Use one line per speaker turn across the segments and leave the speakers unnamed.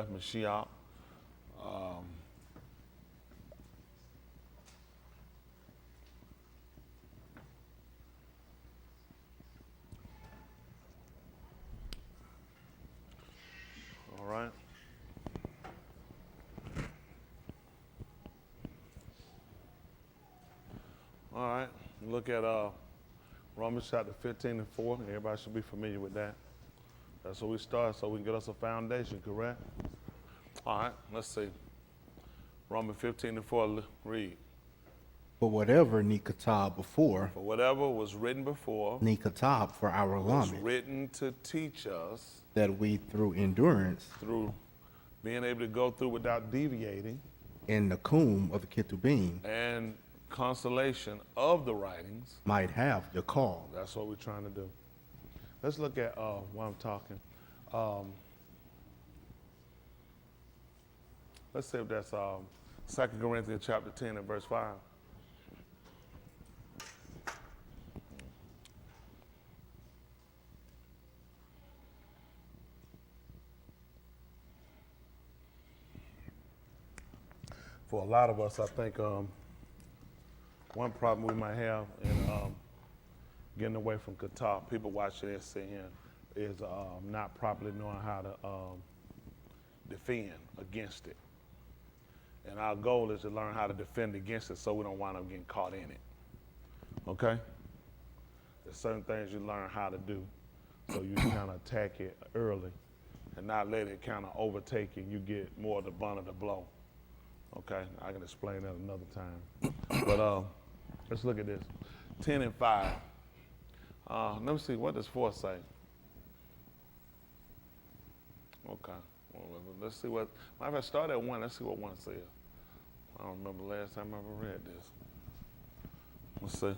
Mashiach. Um, all right. All right. Look at Romans chapter 15 and 4. Everybody should be familiar with that. That's where we start so we can get us a foundation, correct? All right. Let's see. Romans 15 and 4, read.
For whatever Nikatab before,
For whatever was written before
Nikatab for our
was
lament,
written to teach us
that we through endurance
through being able to go through without deviating
in the cum of the Ketubim
and consolation of the writings.
might have your call.
That's what we're trying to do. Let's look at while I'm talking. Let's see if that's 2 Corinthians chapter 10 and verse 5. For a lot of us, I think one problem we might have in getting away from Qatar, people watching this seeing, is not properly knowing how to defend against it. And our goal is to learn how to defend against it so we don't wind up getting caught in it. Okay? There's certain things you learn how to do so you can kind of attack it early and not let it kind of overtake you and you get more of the brunt of the blow. Okay? I can explain that another time. But let's look at this. 10 and 5. Let me see, what does 4 say? Okay. Well, let's see what, if I start at 1, let's see what 1 says. I don't remember the last time I ever read this. Let's see.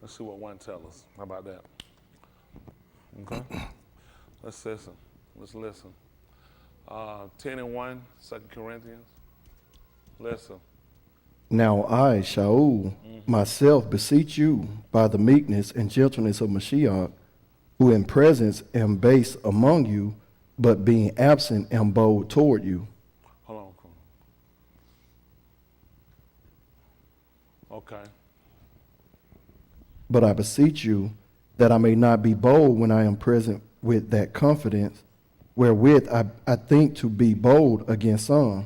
Let's see what 1 tells us. How about that? Okay. Let's listen. Let's listen. 10 and 1, 2 Corinthians. Listen.
Now I, Shaul, myself beseech you by the meekness and gentleness of Mashiach, who in presence am base among you, but being absent am bold toward you.
Hold on. Okay.
But I beseech you that I may not be bold when I am present with that confidence, wherewith I think to be bold against some.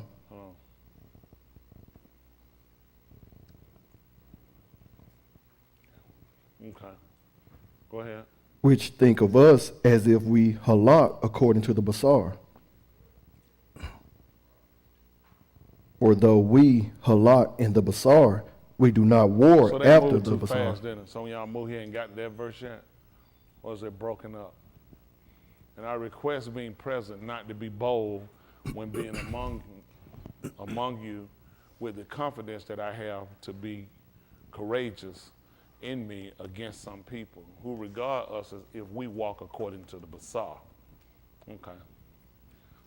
Okay. Go ahead.
Which think of us as if we halak according to the Basar. For though we halak in the Basar, we do not war
So they
after
moved
the
too
Basar.
fast, didn't it? Some of y'all moved here and got that verse yet? Or is it broken up? And I request being present not to be bold when being among you with the confidence that I have to be courageous in me against some people who regard us as if we walk according to the Basar. Okay.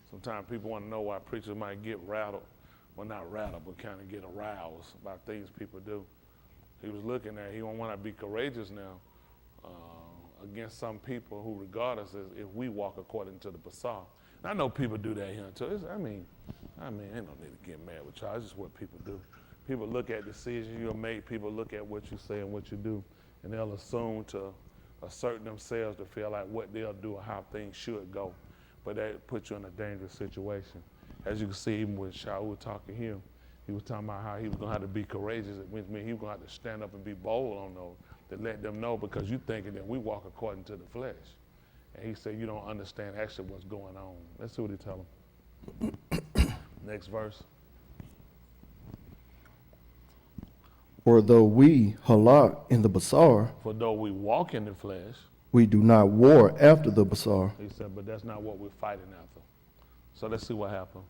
Sometimes people want to know why preachers might get rattled. Well, not rattled, but kind of get aroused about things people do. He was looking at, he don't want to be courageous now against some people who regard us as if we walk according to the Basar. And I know people do that here too. I mean, ain't no need to get mad with y'all. It's just what people do. People look at decisions you make, people look at what you say and what you do, and they'll assume to assert themselves to feel like what they'll do or how things should go. But that puts you in a dangerous situation. As you can see, even with Shaul talking here, he was talking about how he was going to have to be courageous. It means he was going to have to stand up and be bold on those, to let them know, because you're thinking that we walk according to the flesh. And he said, you don't understand actually what's going on. Let's see what he tell him. Next verse.
For though we halak in the Basar,
For though we walk in the flesh,
we do not war after the Basar.
he said, but that's not what we're fighting after. So let's see what happened.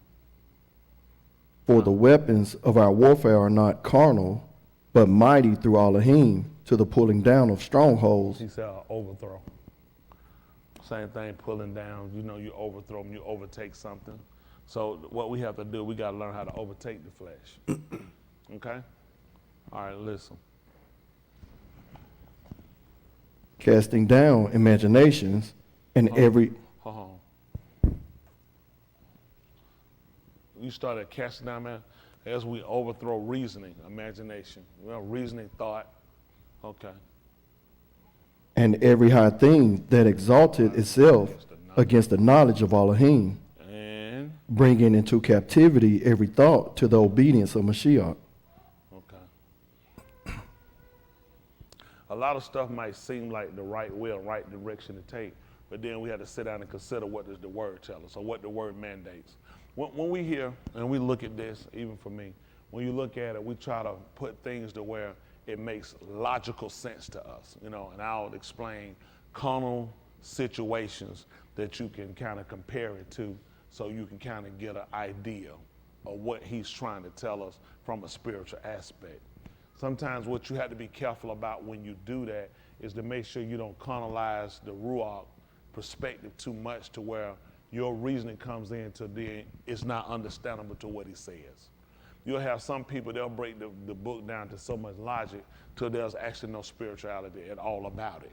For the weapons of our warfare are not carnal, but mighty through Elohim to the pulling down of strongholds.
He said, overthrow. Same thing, pulling down. You know, you overthrow them, you overtake something. So what we have to do, we got to learn how to overtake the flesh. Okay? All right, listen.
casting down imaginations and every
Hold on. You started casting down, man, as we overthrow reasoning, imagination. Well, reasoning, thought. Okay.
and every high thing that exalted itself against the knowledge of Elohim,
And,
bringing into captivity every thought to the obedience of Mashiach.
okay. A lot of stuff might seem like the right way or right direction to take, but then we have to sit down and consider what does the word tell us or what the word mandates. When we hear and we look at this, even for me, when you look at it, we try to put things to where it makes logical sense to us, and I'll explain carnal situations that you can kind of compare it to so you can kind of get an idea of what he's trying to tell us from a spiritual aspect. Sometimes what you have to be careful about when you do that is to make sure you don't carnalize the Ruach perspective too much to where your reasoning comes in to then it's not understandable to what he says. You'll have some people, they'll break the book down to so much logic till there's actually no spirituality at all about it.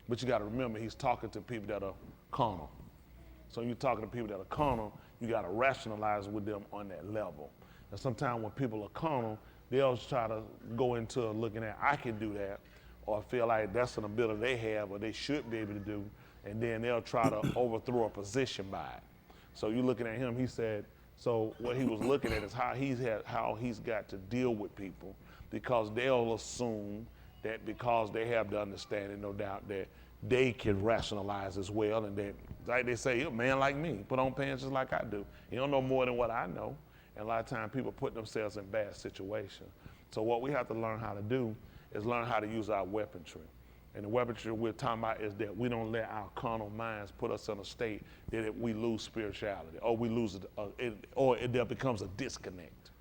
But you got to remember, he's talking to people that are carnal. So you're talking to people that are carnal, you got to rationalize with them on that level. And sometimes when people are carnal, they'll try to go into looking at, I can do that, or feel like that's an ability they have or they should be able to do, and then they'll try to overthrow a position by it. So you're looking at him, he said, so what he was looking at is how he's got to deal with people, because they'll assume that because they have the understanding, no doubt, that they can rationalize as well, and that, like they say, a man like me, put on pants just like I do. You don't know more than what I know. And a lot of times people put themselves in bad situations. So what we have to learn how to do is learn how to use our weaponry. And the weaponry we're talking about is that we don't let our carnal minds put us in a state that we lose spirituality, or we lose it, there becomes a disconnect.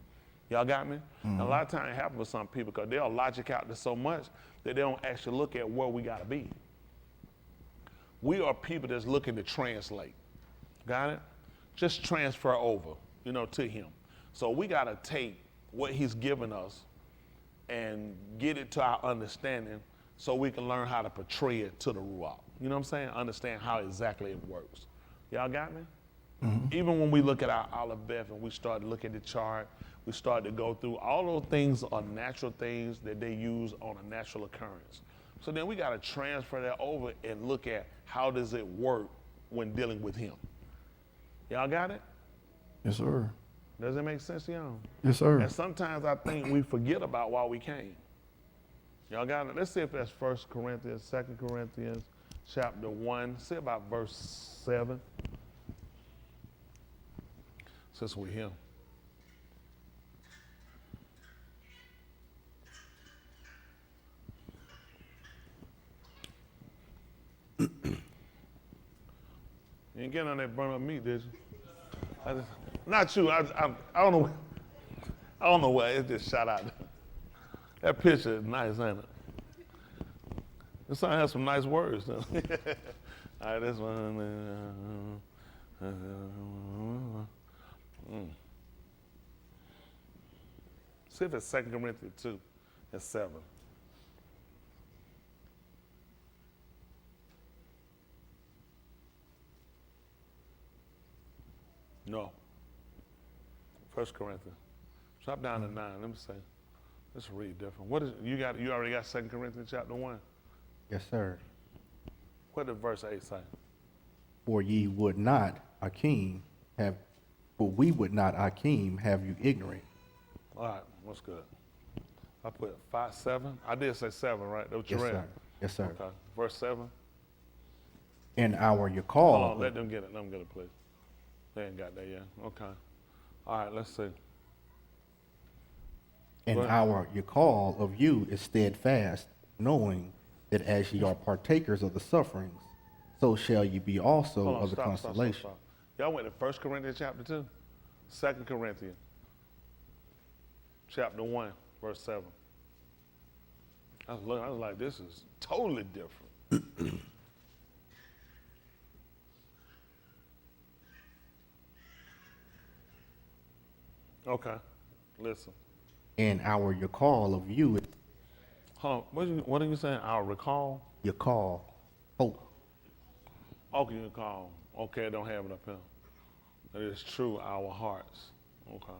Y'all got me? And a lot of times it happens with some people because they'll logic out this so much that they don't actually look at where we got to be. We are people that's looking to translate. Got it? Just transfer over, to him. So we got to take what he's given us and get it to our understanding so we can learn how to portray it to the Ruach. You know what I'm saying? Understand how exactly it works. Y'all got me? Mm-hmm. Even when we look at our Aleph Beth and we start to look at the chart, we start to go through, all those things are natural things that they use on a natural occurrence. So then we got to transfer that over and look at how does it work when dealing with him. Y'all got it?
Yes, sir.
Does it make sense to y'all?
Yes, sir.
And sometimes I think we forget about why we came. Y'all got it? Let's see if that's 1 Corinthians, 2 Corinthians, chapter 1. See about verse 7. Since we're here. You ain't getting on that burn up meat, did you? Not you. I don't know. I don't know why it just shot out. That picture is nice, ain't it? This song has some nice words. All right, this one. See if it's 2 Corinthians 2 and 7. No. 1 Corinthians. Drop down to 9. Let me say. Let's read different. What is you got? You already got 2 Corinthians chapter 1.
Yes, sir.
What did verse 8 say?
For ye would not, Akeem, for we would not, Akeem, have you ignorant.
All right, what's good? I put 5, 7. I did say 7, right? That's what you
Yes,
read.
sir. Yes, sir.
Okay. Verse 7.
In our Yakal.
Hold on, let them get it. Let them get it, please. They ain't got that yet. Okay. All right, let's see.
And our Yakal of you is steadfast, knowing that as ye are partakers of the sufferings, so shall ye be also
Hold on,
of the consolation.
Stop. Y'all went to 1 Corinthians chapter 2? 2 Corinthians chapter 1, verse 7. I was like, this is totally different. Okay, listen.
And our Yakal of you,
Hold on, what are you saying? I'll recall?
Your call. Hope.
Okay, you call. Okay, I don't have it up here. It is true, our hearts. Okay.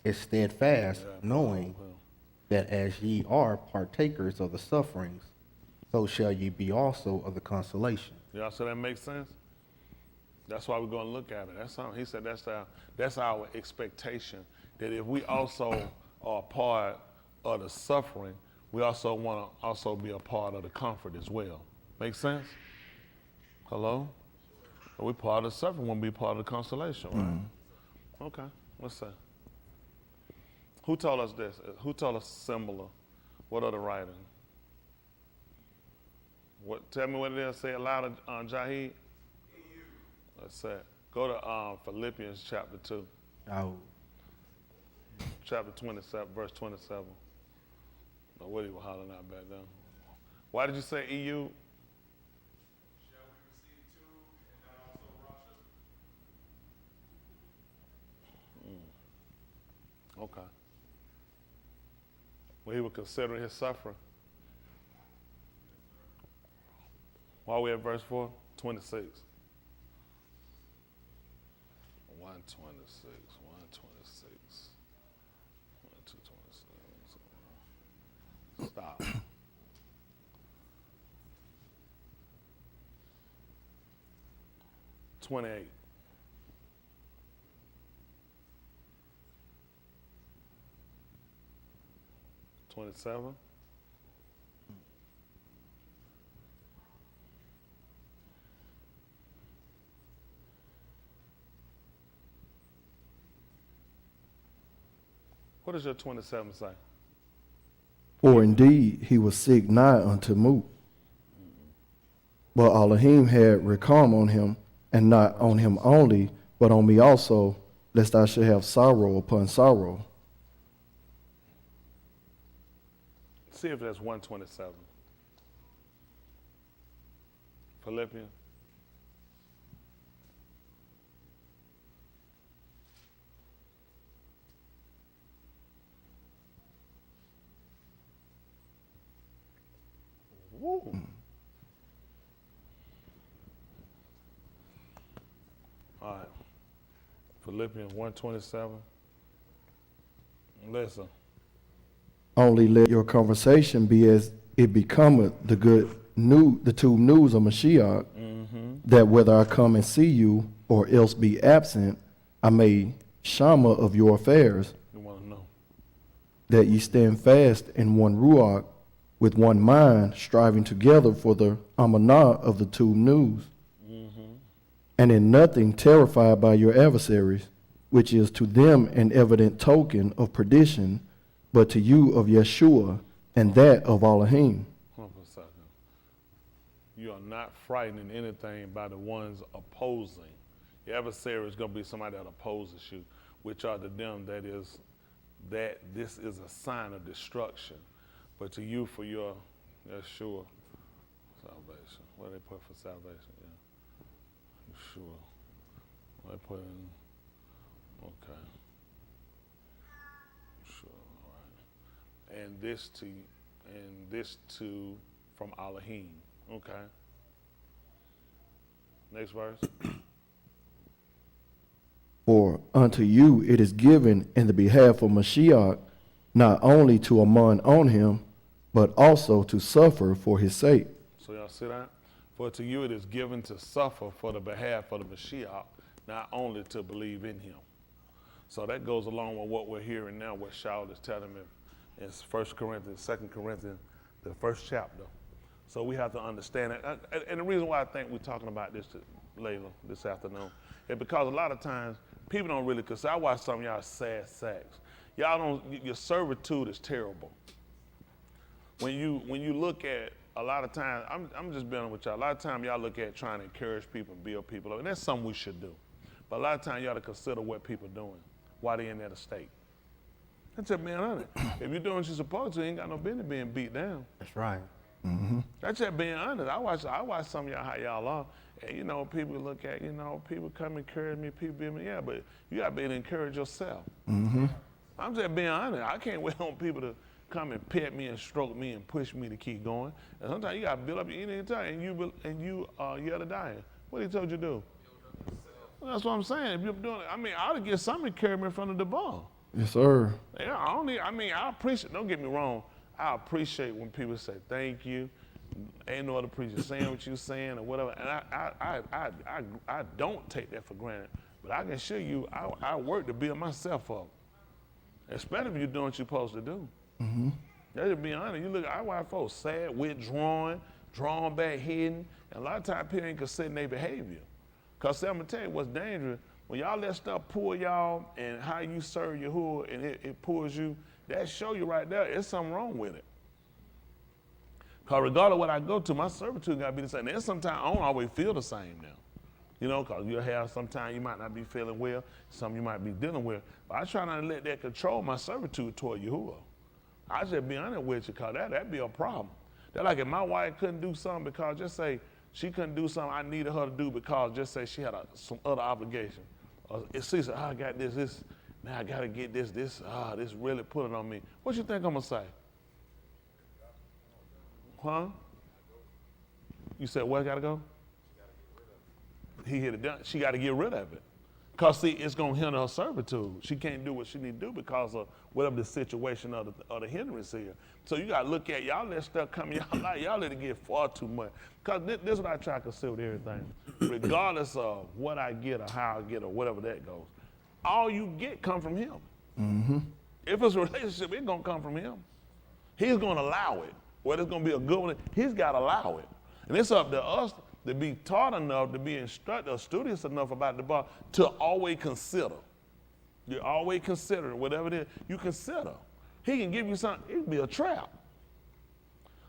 Is steadfast,
Yeah,
knowing
okay.
that as ye are partakers of the sufferings, so shall ye be also of the consolation.
Y'all say that makes sense? That's why we're going to look at it. That's something. He said that's our expectation, that if we also are a part of the suffering, we also want to also be a part of the comfort as well. Make sense? Hello? We're part of the suffering, want to be part of the consolation, right? Okay, let's see. Who told us this? Who told us similar? What other writing? What? Tell me what it is. Say it louder, Jahid. Let's say it. Go to Philippians chapter 2,
Oh,
chapter 27, verse 27. No, what he was hollering out back then. Why did you say EU? Okay. Well, he was considering his suffering. While we at verse 4, 26. 126, 126, 126. Stop. $28. $27. What does your 27 say?
For indeed he was sick nigh unto moot. But Elohim had recalm on him, and not on him only, but on me also, lest I should have sorrow upon sorrow.
See if that's 127. Philippians. Woo. All right. Philippians 127. Listen.
Only let your conversation be as it becometh the good new, the two news of Mashiach, that whether I come and see you or else be absent, I may shama of your affairs,
You want to know.
that ye stand fast in one ruach, with one mind, striving together for the amanah of the two news, and in nothing terrified by your adversaries, which is to them an evident token of perdition, but to you of Yeshua, and that of Elohim.
Hold on for a second. You are not frightened in anything by the ones opposing. Your adversary is going to be somebody that opposes you, which are to them that this is a sign of destruction. But to you for your Yeshua salvation. What do they put for salvation? Yeah. Yeshua. What they put in? Okay. Sure, all right. And this to from Elohim. Okay. Next verse.
For unto you it is given in the behalf of Mashiach, not only to amon on him, but also to suffer for his sake.
So y'all see that? For to you it is given to suffer for the behalf of the Mashiach, not only to believe in him. So that goes along with what we're hearing now, what Shaul is telling me in 1 Corinthians, 2 Corinthians, the first chapter. So we have to understand it. And the reason why I think we're talking about this later this afternoon is because a lot of times people don't really consider. I watch some of y'all sad sacks. Y'all don't, your servitude is terrible. When you look at a lot of times, I'm just being with y'all, a lot of times y'all look at trying to encourage people and build people up, and that's something we should do. But a lot of times you ought to consider what people are doing, why they in that state. That's just being honest. If you're doing what you're supposed to, you ain't got no business being beat down.
that's right.
That's just being honest. I watch some of y'all how y'all are, and people look at, people come encourage me, people be me, yeah, but you got to be able to encourage yourself. I'm just being honest. I can't wait on people to come and pet me and stroke me and push me to keep going. And sometimes you got to build up your energy and you yell to die. What he told you to do? Well, that's what I'm saying. If you're doing it, I mean, I ought to get something to carry me in front of the ball.
Yes, sir.
Yeah, I appreciate, don't get me wrong, I appreciate when people say thank you. Ain't no other preacher saying what you're saying or whatever. And I don't take that for granted. But I can assure you, I work to build myself up. Especially if you're doing what you're supposed to do. Mm-hmm. Let's just be honest. You look at our white folks sad, withdrawing, drawn back, hidden. And a lot of times people ain't considering their behavior. Because I'm going to tell you what's dangerous. When y'all let stuff pull y'all and how you serve Yahuah and it pulls you, that show you right there, there's something wrong with it. Because regardless of what I go to, my servitude got to be the same. There's sometimes I don't always feel the same now. You know, because you'll have sometimes you might not be feeling well, some you might be dealing with. But I try not to let that control my servitude toward Yahuah. I just be honest with you, because that'd be a problem. That's like if my wife couldn't do something because just say she couldn't do something I needed her to do because just say she had some other obligation. If she said, I got this, now I got to get this really put it on me. What you think I'm going to say? Huh? You said what got to go? He hit it down. She got to get rid of it. Because, see, it's going to hinder her servitude. She can't do what she need to do because of whatever the situation or the hindrance is. So you got to look at, y'all let stuff come in y'all life. Y'all let it get far too much. Because this is what I try to consider with everything. Regardless of what I get or how I get or whatever that goes, all you get come from him. Mm-hmm. If it's a relationship, it's going to come from him. He's going to allow it. Whether it's going to be a good one, he's got to allow it. And it's up to us to be taught enough, to be instructed or studious enough about the bar to always consider. You always consider whatever it is, you consider. He can give you something, it can be a trap.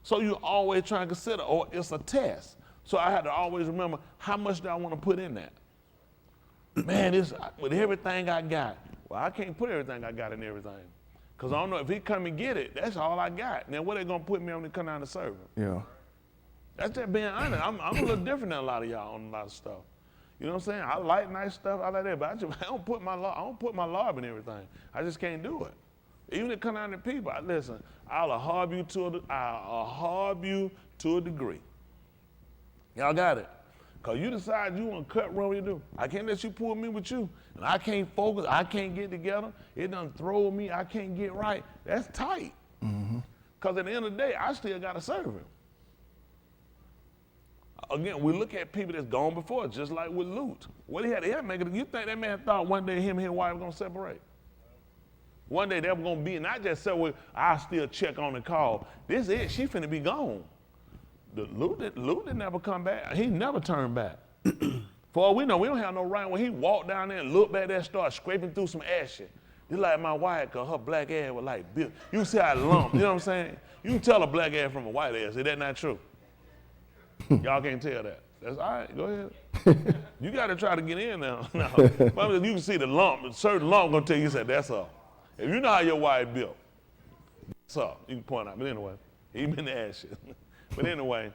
So you always try to consider, or it's a test. So I had to always remember, how much do I want to put in that? Man, with everything I got, well, I can't put everything I got in everything. Because I don't know, if he come and get it, that's all I got. Now, what they going to put me on to come down to serve him? Yeah. That's just being honest. I'm a little different than a lot of y'all on a lot of stuff. You know what I'm saying? I like nice stuff, I like that, but I don't put my love in everything. I just can't do it. Even if it come down to people, listen, I'll harb you to a degree. Y'all got it? Because you decide you want to cut wrong what you do. I can't let you pull me with you. And I can't focus, I can't get together. It done throw me, I can't get right. That's tight. Because at the end of the day, I still got to serve him. Again, we look at people that's gone before, just like with Lut. What he had to make it, you think that man thought one day him and his wife were going to separate? One day they were going to be, not just say, well, I'll still check on the call. This is it, she finna be gone. Lut didn't never come back. He never turned back. For all we know, we don't have no right when he walked down there and looked back there and started scraping through some ashes. Just like my wife, because her black ass was like built. You see how it lumped, you know what I'm saying? You can tell a black ass from a white ass. Is that not true? Y'all can't tell that. That's all right, go ahead. You got to try to get in now. No. You can see the lump, a certain lump going to tell you, say, that's up. If you know how your wife built, that's up. You can point out. But anyway, he been the ashes. But anyway,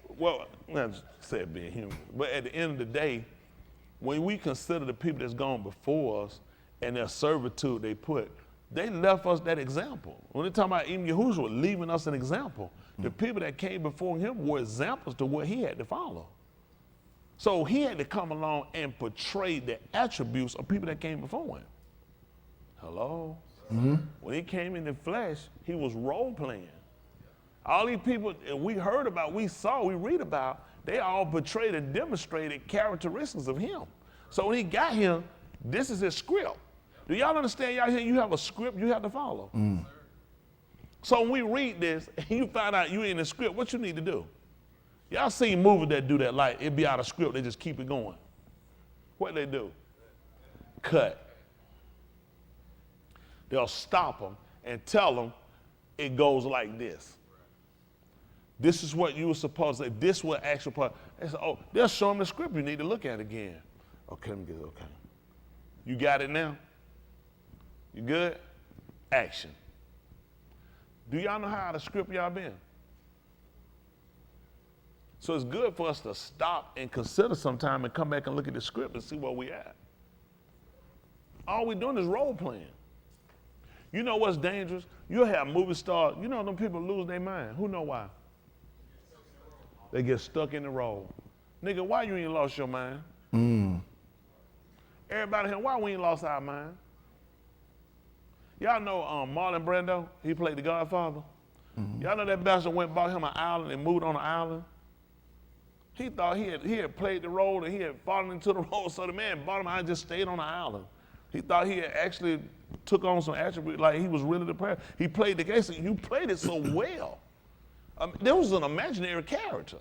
well, I just said being human. But at the end of the day, when we consider the people that's gone before us and their servitude they left us that example. When they're talking about even Yahushua leaving us an example, the people that came before him were examples to what he had to follow. So he had to come along and portray the attributes of people that came before him. Hello? Mm-hmm. When he came in the flesh, he was role playing. All these people we heard about, we saw, we read about, they all portrayed and demonstrated characteristics of him. So when he got here, this is his script. Do y'all understand? Y'all here, you have a script you have to follow. So when we read this and you find out you in the script, what you need to do? Y'all seen movies that do that, like it be out of script, they just keep it going. What they do? Cut. They'll stop them and tell them it goes like this. This is what you were supposed to say. This was actual part. They say, oh, they'll show them the script you need to look at again. Okay, let me get it, okay. You got it now? You good? Action. Do y'all know how out of script y'all been? So it's good for us to stop and consider sometime and come back and look at the script and see where we at. All we're doing is role playing. You know what's dangerous? You'll have movie stars. You know them people lose their mind. Who know why? They get stuck in the role. Nigga, why you ain't lost your mind? Everybody here, why we ain't lost our mind? Y'all know Marlon Brando? He played the Godfather. Y'all know that bastard went and bought him an island and moved on an island? He thought he had played the role and he had fallen into the role, so the man bought him out and just stayed on the island. He thought he had actually took on some attributes, like he was really the person. He played the case, and you played it so well. There was an imaginary character.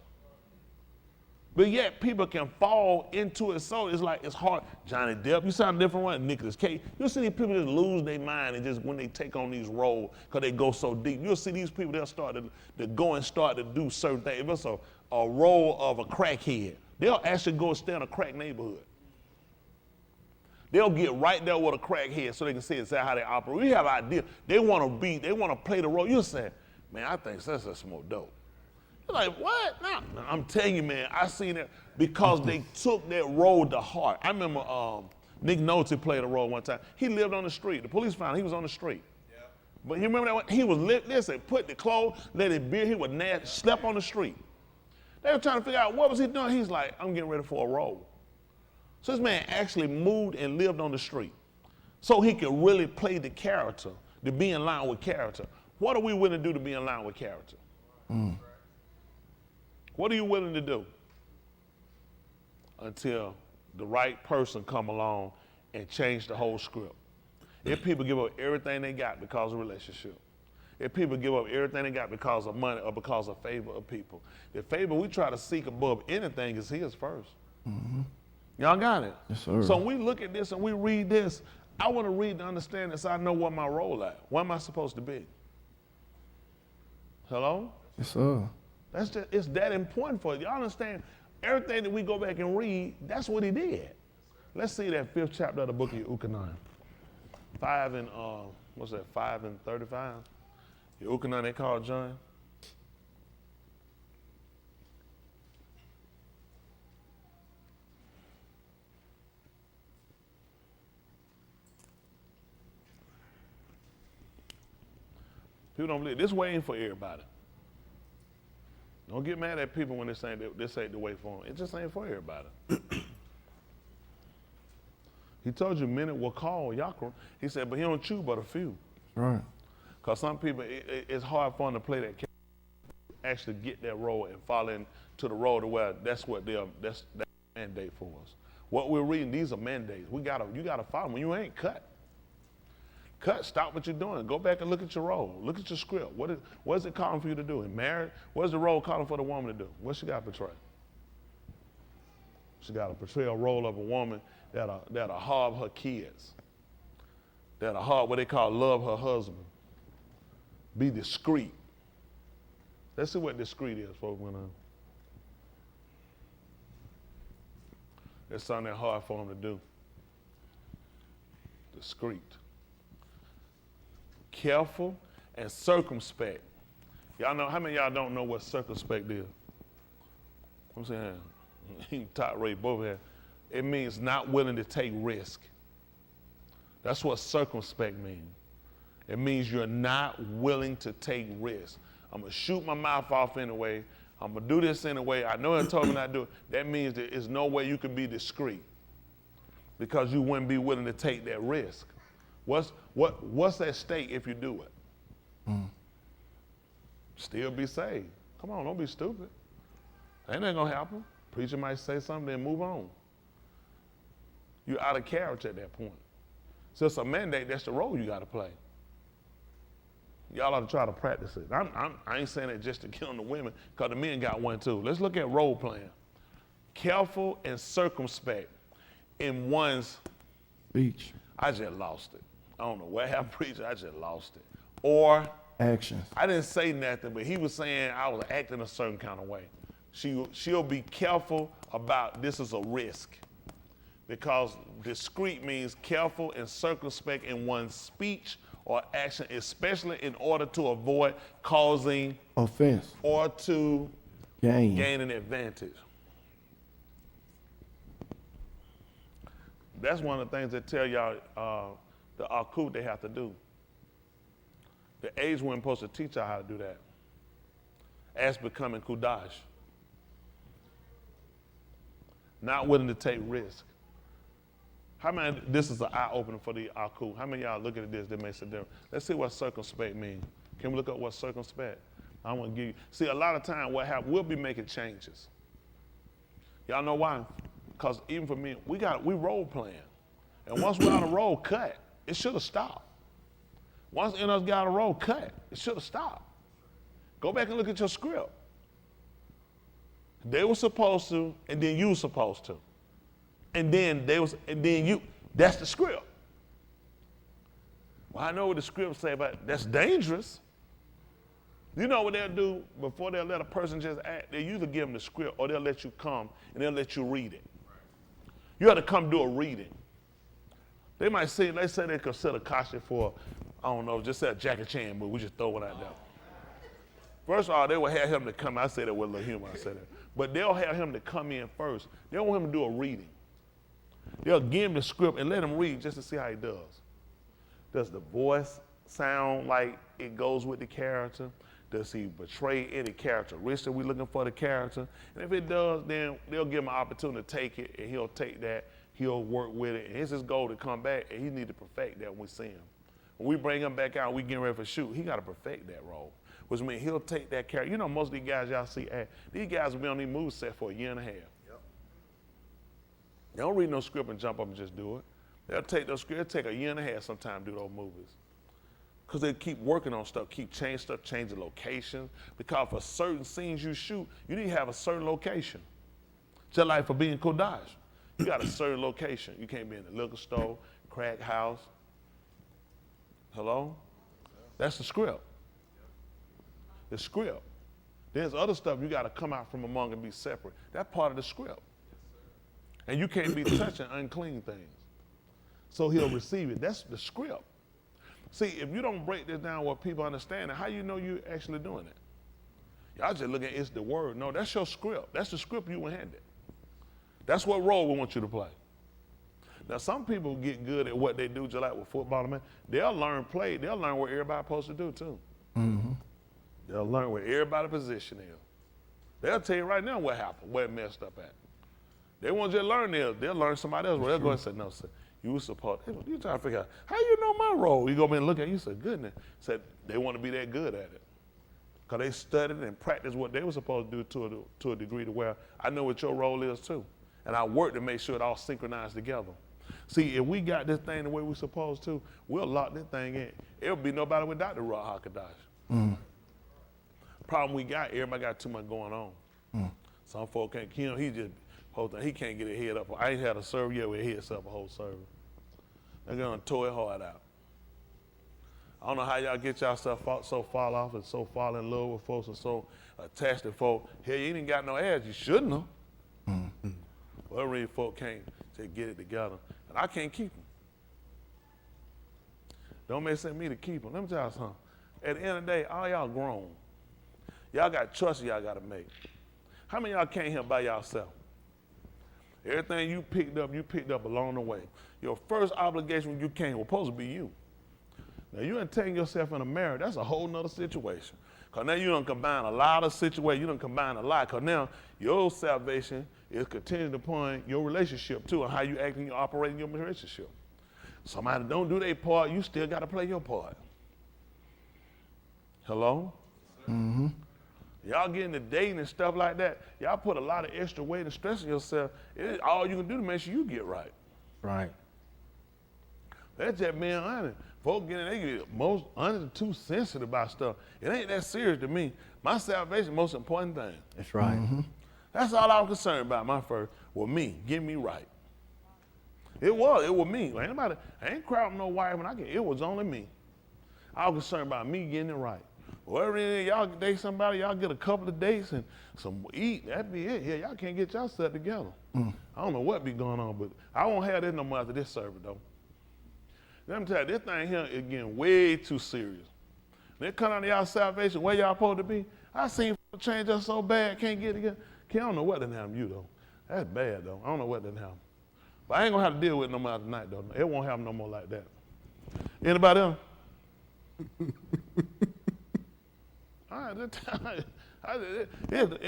But yet people can fall into it, so it's like it's hard. Johnny Depp, you sound different one. Nicolas Cage. You'll see these people just lose their mind and just when they take on these roles, because they go so deep. You'll see these people, they'll start to go and start to do certain things. If it's a role of a crackhead, they'll actually go and stay in a crack neighborhood. They'll get right there with a crackhead so they can see exactly how they operate. We have ideas. They want to play the role. You'll say, man, I think that's a smoke dope. You're like, what? No, I'm telling you, man, I seen it because they took that role to heart. I remember Nick Nolte played a role one time. He lived on the street. The police found him. He was on the street. Yeah. But you remember that one? He was listen, put the clothes, let it beer. He was nasty, slept on the street. They were trying to figure out what was he doing. He's like, I'm getting ready for a role. So this man actually moved and lived on the street so he could really play the character, to be in line with character. What are we willing to do to be in line with character? What are you willing to do until the right person come along and change the whole script? If people give up everything they got because of relationship, if people give up everything they got because of money or because of favor of people, the favor we try to seek above anything is his first. Y'all got it?
Yes, sir.
So when we look at this and we read this, I want to read to understand this so I know what my role is. What am I supposed to be? Hello?
Yes, sir.
It's that important for you. Y'all understand? Everything that we go back and read, that's what he did. Let's see that 5th chapter of the book of Yahuah. 5 and 35? Yahuah they call John. People don't believe this way ain't for everybody. Don't get mad at people when they say this ain't the way for them. It just ain't for everybody. He told you many will call Yahuah. He said, but he don't choose but a few.
Right.
Because some people, it's hard for them to play that character, actually get that role and fall into the role to where that's that mandate for us. What we're reading, these are mandates. You gotta follow them. You ain't cut. Stop what you're doing. Go back and look at your role. Look at your script. What is it calling for you to do? In marriage, what is the role calling for the woman to do? What she got to portray? She got to portray a role of a woman that'll harm her kids. That'll harm what they call love her husband. Be discreet. Let's see what discreet is, folks. It's something that's hard for them to do. Discreet. Careful and circumspect. Y'all know, how many of y'all don't know what circumspect is? I'm saying, he top rate both here. It means not willing to take risk. That's what circumspect means. It means you're not willing to take risk. I'm gonna shoot my mouth off anyway. I'm gonna do this anyway. I know he told me not to do it. That means there is no way you can be discreet because you wouldn't be willing to take that risk. What's at stake if you do it? Still be saved. Come on, don't be stupid. Ain't that gonna happen? Preacher might say something, then move on. You're out of character at that point. So it's a mandate, that's the role you gotta play. Y'all ought to try to practice it. I ain't saying it just to get on the women, because the men got one too. Let's look at role playing. Careful and circumspect in one's
Speech.
I just lost it. I don't know what happened, preacher, I just lost it. Or
Actions.
I didn't say nothing, but he was saying I was acting a certain kind of way. She'll be careful about this is a risk, because discreet means careful and circumspect in one's speech or action, especially in order to avoid causing
Offense.
or to gain an advantage. That's one of the things that tell y'all the akut they have to do. The age wasn't supposed to teach y'all how to do that. As becoming kudash. Not willing to take risk. How many, this is an eye-opener for the Aku. How many of y'all looking at this that makes a difference? Let's see what circumspect means. Can we look up what circumspect? I want to give you, see, a lot of time what happens, we'll be making changes. Y'all know why? Because even for me, we role playing. And once we're on a roll cut, it should have stopped. Once in us got a roll cut, it should have stopped. Go back and look at your script. They were supposed to, and then you were supposed to. And then you, that's the script. Well, I know what the script say, but that's dangerous. You know what they'll do before they'll let a person just act? They'll either give them the script or they'll let you come and they'll let you read it. You have to come do a reading. They might say, they say they consider Kasha for, I don't know, just say a Jackie Chan movie. We just throw it out there. First of all, they will have him to come. I said that with a little humor, I said that. But they'll have him to come in first. They don't want him to do a reading. They'll give him the script and let him read just to see how he does. Does the voice sound like it goes with the character? Does he betray any characteristic we're looking for the character? And if it does, then they'll give him an opportunity to take it, and he'll take that, he'll work with it, and it's his goal to come back, and he need to perfect that when we see him. When we bring him back out, we getting ready for shoot, he got to perfect that role, which means he'll take that character. You know, most of these guys y'all see, these guys will be on these movie set for a year and a half. Yep. They don't read no script and jump up and just do it. They'll take those scripts, it'll take a year and a half sometimes to do those movies. Because they keep working on stuff, keep changing stuff, changing location. Because for certain scenes you shoot, you need to have a certain location. Just like for being Kodash, you got a certain location. You can't be in the liquor store, crack house. Hello? That's the script. The script. There's other stuff you got to come out from among and be separate. That's part of the script. And you can't be touching unclean things. So he'll receive it. That's the script. See, if you don't break this down where people understand it, how you know you're actually doing it? Y'all just look at it's the word. No, that's your script. That's the script you were handed. That's what role we want you to play. Now, some people get good at what they do, just like with football, man. They'll learn play. They'll learn what everybody's supposed to do, too. Mm-hmm. They'll learn where everybody's position is. They'll tell you right now what happened, where it messed up at. They won't just learn this. They'll learn somebody else. Where they'll go and say, no, sir. You were supposed, you trying to figure out, how you know my role? You go in and look at it, you say, goodness. Said they want to be that good at it. Because they studied and practiced what they were supposed to do to a degree to where I know what your role is too. And I work to make sure it all synchronized together. See, if we got this thing the way we're supposed to, we'll lock this thing in. It'll be nobody without the Ruach HaKodesh. Mm. Problem we got, everybody got too much going on. Mm. Some folk can't, he just, whole thing, he can't get his head up. I ain't had a service yet where his head's up a whole service. They're gonna tow it hard out. I don't know how y'all get yourself so fall off and so fall in love with folks and so attached to folks. Hell, you ain't got no ass, you shouldn't have. Mm-hmm. Well, really, folk can't just get it together. And I can't keep them. Don't make sense me to keep them. Let me tell you something. At the end of the day, all y'all grown. Y'all got choices y'all gotta make. How many of y'all came here by yourself? Everything you picked up along the way. Your first obligation when you came was supposed to be you. Now you ain't taking yourself in a marriage, that's a whole nother situation. Because now you done combine a lot of situations, you done combine a lot, because now your salvation is contingent upon your relationship too, and how you act and you operate in your relationship. Somebody don't do their part, you still got to play your part. Hello? Mm-hmm. Y'all get into dating and stuff like that, y'all put a lot of extra weight and stress on yourself. It's all you can do to make sure you get right.
Right.
That's just being honest. Folks they get most honest and too sensitive about stuff. It ain't that serious to me. My salvation is the most important thing.
That's right.
Mm-hmm. That's all I was concerned about, my first, was me, getting me right. It was me. I ain't crowding no wife when it was only me. I was concerned about me getting it right. Whatever it is, y'all date somebody, y'all get a couple of dates and some eat, that'd be it. Yeah, y'all can't get y'all set together. Mm. I don't know what be going on, but I won't have that no more after this service, though. Let me tell you, this thing here is getting way too serious. When it come out of y'all salvation, where y'all supposed to be, I seen people change us so bad, can't get together. I don't know what done happened to you, though. That's bad, though. I don't know what done happened. But I ain't gonna have to deal with it no more tonight, though. It won't happen no more like that. Anybody else?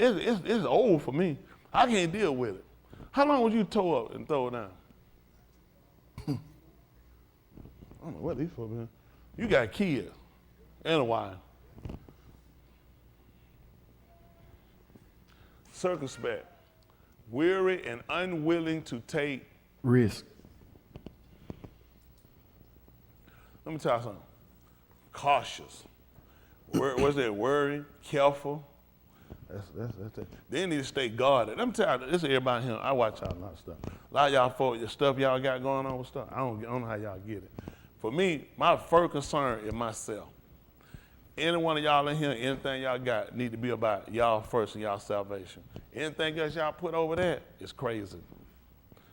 It's old for me. I can't deal with it. How long would you toe up and throw it down? I don't know what these folks been. You got kids and a wife. Circumspect, weary and unwilling to take.
Risk.
Let me tell you something. Cautious. What's that? Worry, careful. That's it. They need to stay guarded. Let me tell you, this is everybody here. I watch y'all a lot of stuff. A lot of y'all folks, the stuff y'all got going on with stuff, I don't know how y'all get it. For me, my first concern is myself. Any one of y'all in here, anything y'all got need to be about y'all first and y'all salvation. Anything else y'all put over that is crazy.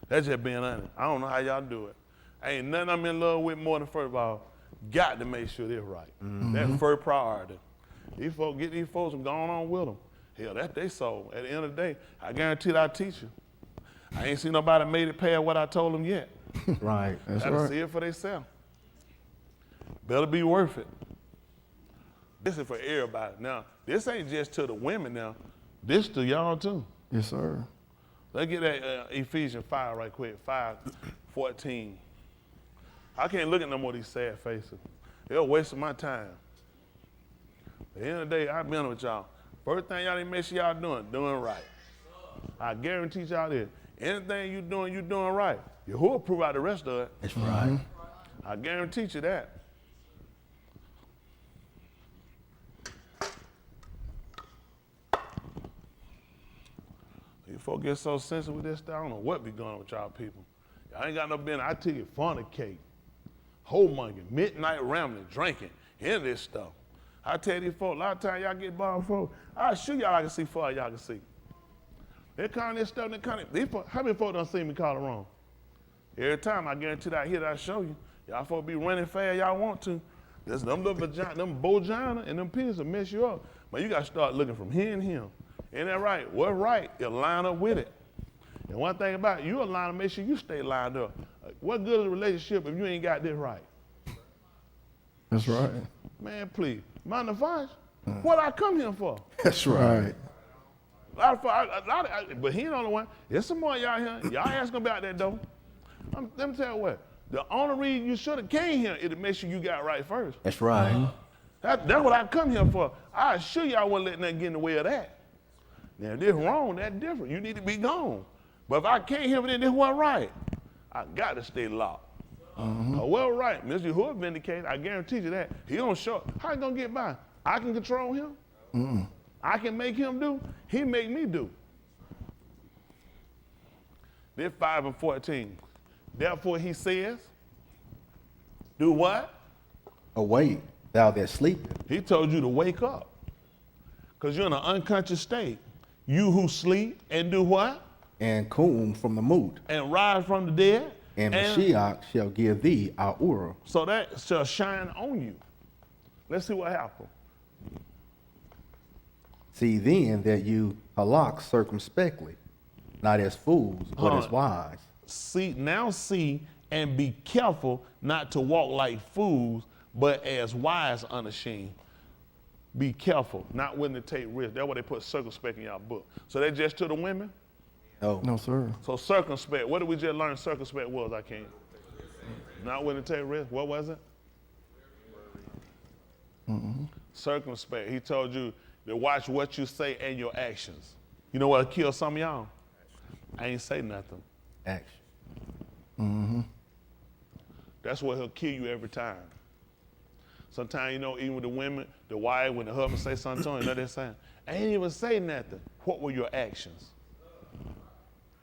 That's just being honest. I don't know how y'all do it. Ain't nothing I'm in love with more than, first of all, got to make sure they're right. That's first priority. These folks, get these folks and go on with them. Hell, that's their soul. At the end of the day, I guarantee that I teach you. I ain't seen nobody made it past what I told them yet.
Right.
That's
Gotta
right.
see it for themselves. Better be worth it. This is for everybody. Now, this ain't just to the women now. This to y'all too.
Yes, sir.
Let's get that Ephesians 5 right quick, 5:14. I can't look at no more of these sad faces. They're wasting my time. At the end of the day, I've been with y'all. First thing y'all need to make sure y'all doing right. I guarantee y'all this. Anything you doing right. Yahuah prove out the rest of it.
That's right.
I guarantee you that. You folks get so sensitive with this stuff, I don't know what be going on with y'all people. Y'all ain't got no business. I tell you, fornicate, whoremonger, midnight rambling, drinking, any of this stuff. I tell these folks, a lot of times y'all get bothered folks, I'll shoot y'all I can see far y'all can see. They kind of this stuff, these folks, how many folks done seen me call it wrong? Every time I guarantee that I hit, I show you. Y'all folks be running fast y'all want to. There's them little vagina, them vagina and them penis will mess you up. But you got to start looking from here and here. Ain't that right? What's right? You line up with it. And one thing about it, you align to make sure you stay lined up. What good is a relationship if you ain't got this right?
That's right.
Man, please. Mind the advice. What I come here for?
That's right.
But he ain't the only one. There's some more y'all here. Y'all ask him about that though. Let me tell you what. The only reason you should have came here is to make sure you got right first.
That's right.
That's what I come here for. I assure you I wouldn't let nothing get in the way of that. Now, if this wrong, that's different. You need to be gone. But if I can't hear it, this wasn't right. I got to stay locked. Well, right. Mr. Yahuah vindicated. I guarantee you that. He don't show. How you going to get by? I can control him. I can make him do. He make me do. This 5:14. Therefore, he says, do what?
Awake, thou that sleepest.
He told you to wake up. Because you're in an unconscious state. You who sleep and do what?
And cum from the moot.
And rise from the dead.
And Mashiach shall give thee Yahuah.
So that shall shine on you. Let's see what happened.
See then that you halak circumspectly, not as fools, but as wise.
See and be careful not to walk like fools, but as wise unashamed. Be careful, not willing to take risks. That's why they put circumspect in your book. So that's just to the women?
No, sir.
So circumspect, what did we just learn circumspect was? I can't. Not willing to take risks. What was it? Circumspect. He told you to watch what you say and your actions. You know what killed some of y'all? I ain't say nothing.
Action.
That's what he'll kill you every time. Sometimes, you know, even with the women, the wife, when the husband say something to him, you know they're saying, I ain't even say nothing. What were your actions?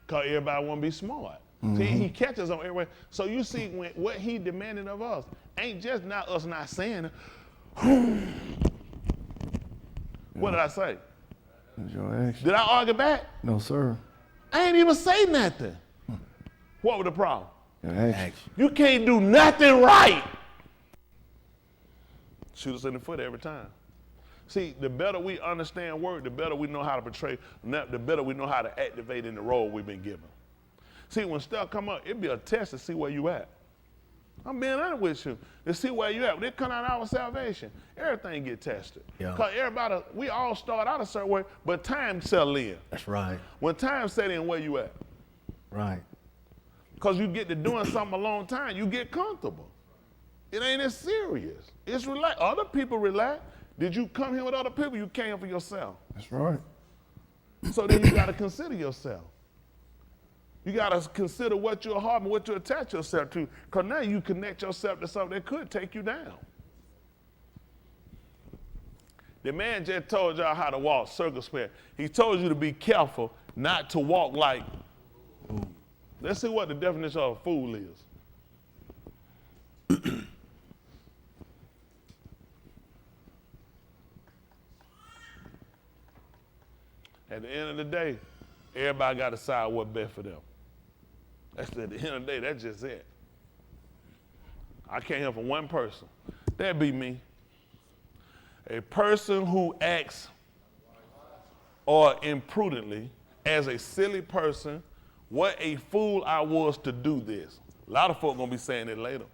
Because everybody want to be smart. See, he catches on everywhere. So you see, what he demanded of us ain't just not us not saying it. What did I say?
That's your action.
Did I argue back?
No, sir.
I ain't even say nothing. What was the problem?
Your action.
You can't do nothing right. Shoot us in the foot every time. See, the better we understand word, the better we know how to portray, the better we know how to activate in the role we've been given. See, when stuff come up, it'd be a test to see where you at. I'm being honest with you. To see where you at. When it come out of our salvation, everything get tested.
Yeah.
Because everybody, we all start out a certain way, but time settle in.
That's right.
When time set in, where you at?
Right.
Because you get to doing something a long time, you get comfortable. It ain't as serious. It's relax. Other people relax. Did you come here with other people? You came for yourself.
That's right.
So then you got to consider yourself. You got to consider what you're harboring, what you attach yourself to, because now you connect yourself to something that could take you down. The man just told y'all how to walk circumspect. He told you to be careful not to walk like. Let's see what the definition of a fool is. At the end of the day, everybody got to decide what's best for them. That's at the end of the day, that's just it. I can't help for one person. That'd be me. A person who acts or imprudently as a silly person, what a fool I was to do this. A lot of folk gonna be saying it later.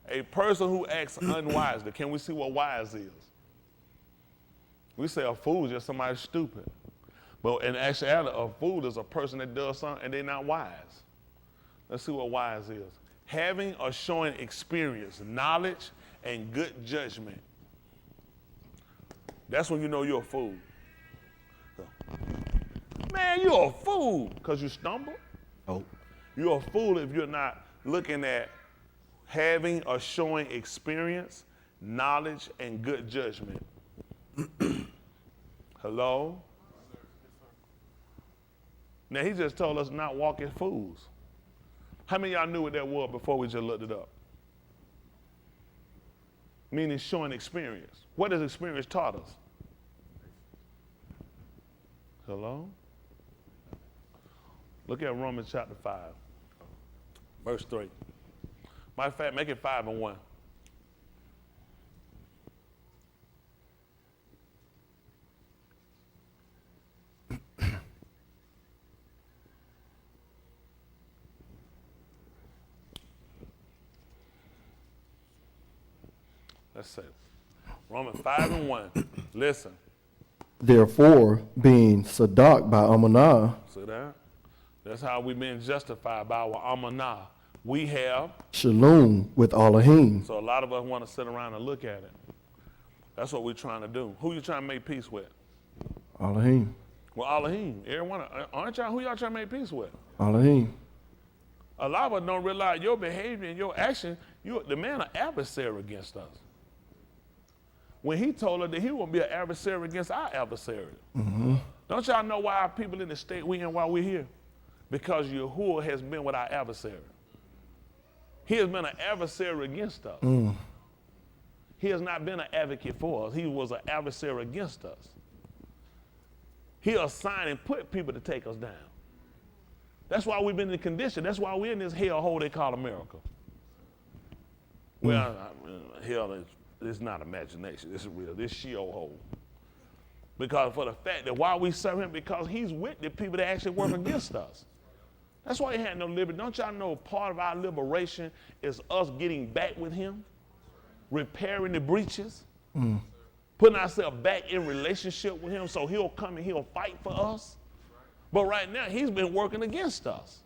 A person who acts unwisely. Can we see what wise is? We say a fool is just somebody stupid. But in actuality, a fool is a person that does something and they're not wise. Let's see what wise is. Having or showing experience, knowledge, and good judgment. That's when you know you're a fool. Man, you're a fool because you stumble.
Oh.
You're a fool if you're not looking at having or showing experience, knowledge, and good judgment. Hello? Now, he just told us not walk as fools. How many of y'all knew what that was before we just looked it up? Meaning showing experience. What has experience taught us? Hello? Look at Romans chapter 5, verse 3. Matter of fact, make it 5 and 1. Let's see. Romans 5 and 1. Listen.
Therefore, being sadaqed by Amanah,
See that? That's how we've been justified by our amanah. We have.
shalom with Elohim.
So a lot of us want to sit around and look at it. That's what we're trying to do. Who you trying to make peace with?
Elohim.
Well, Elohim. Everyone, aren't y'all? Who y'all trying to make peace with?
Elohim.
A lot of us don't realize your behavior and your action. The man an adversary against us. When he told us that he won't be an adversary against our adversary. Mm-hmm. Don't y'all know why our people in the state we in while we're here? Because Yahuah has been with our adversary. He has been an adversary against us. Mm. He has not been an advocate for us. He was an adversary against us. He assigned and put people to take us down. That's why we've been in the condition. That's why we're in this hellhole they call America. Well, hell is not imagination. It's real. This Sheol hole. Because for the fact that why we serve him, because he's with the people that actually work against us. That's why he had no liberty. Don't y'all know part of our liberation is us getting back with him, repairing the breaches, putting ourselves back in relationship with him so he'll come and he'll fight for us. But right now, he's been working against us.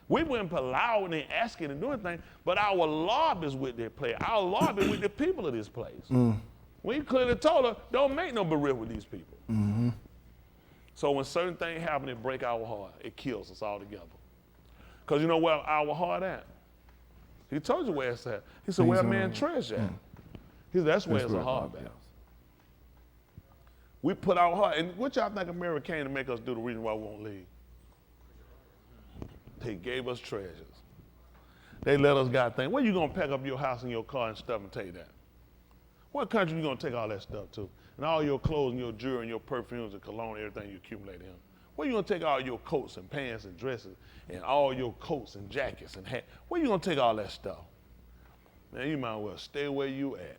We've been allowing and asking and doing things, but our Lord is with that place. Our Lord is with the people of this place. We clearly told her, don't make no beriff with these people. Mm-hmm. So when certain things happen, it break our heart. It kills us all together. Because you know where our heart at? He told you where it's at. He said, where a man treasure at? He said, that's where it's a heart at. We put our heart, and what y'all think America came to make us do the reason why we won't leave? They gave us treasures. They let us God think, where you gonna pack up your house and your car and stuff and take that? What country you gonna take all that stuff to? And all your clothes and your jewelry and your perfumes and cologne, everything you accumulate in. Where you gonna take all your coats and pants and dresses and all your coats and jackets and hats? Where you gonna take all that stuff? Man, you might as well stay where you at.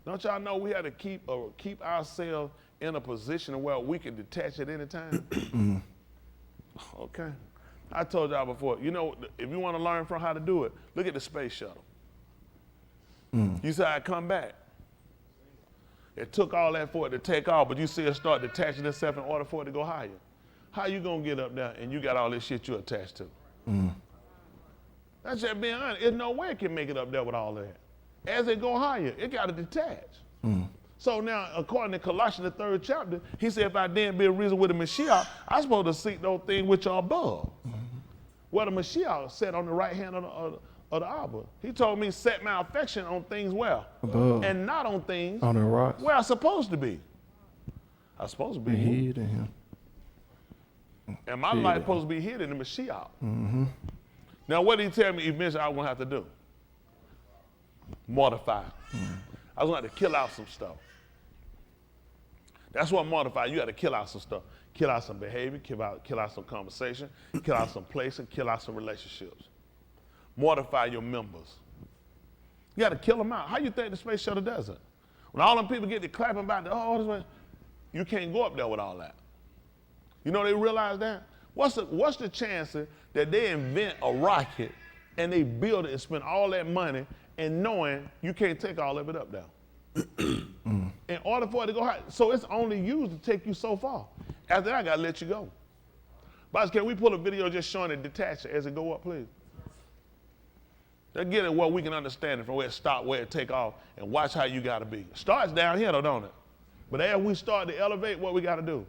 Don't y'all know we have to keep ourselves in a position where we can detach at any time? Okay. I told y'all before, you know, if you want to learn from how to do it, look at the space shuttle. You see how it come back? It took all that for it to take off, but you see it start detaching itself in order for it to go higher. How you gonna get up there and you got all this shit you attached to? That's just being honest. There's no way it can make it up there with all that. As it go higher, it gotta detach. So now, according to Colossians, the 3rd chapter, he said, if I then be a reason with the Mashiach, I'm supposed to seek those things which are above. Where the Mashiach sat on the right hand of the Abba. He told me, set my affection on things well.
Above.
And not on things
On the rocks.
where I'm supposed to be. I'm supposed to be
Hid in him.
and my life supposed to be hid in the Mashiach. Now, what did he tell me eventually I was going to have to do? Mortify. I was going to have to kill out some stuff. That's what mortify. You got to kill out some stuff. Kill out some behavior, kill out some conversation, kill out some places, kill out some relationships. Mortify your members. You got to kill them out. How you think the space shuttle does it? When all them people get to clapping about this way, you can't go up there with all that. You know they realize that? What's the chances that they invent a rocket and they build it and spend all that money and knowing you can't take all of it up there? In order for it to go high. So it's only used to take you so far. After that, I got to let you go. Boss, can we pull a video just showing it detach as it go up, please? Let's get it where we can understand it from where it stop, where it take off, and watch how you got to be. It starts down here, though, don't it? But as we start to elevate, what we got to do?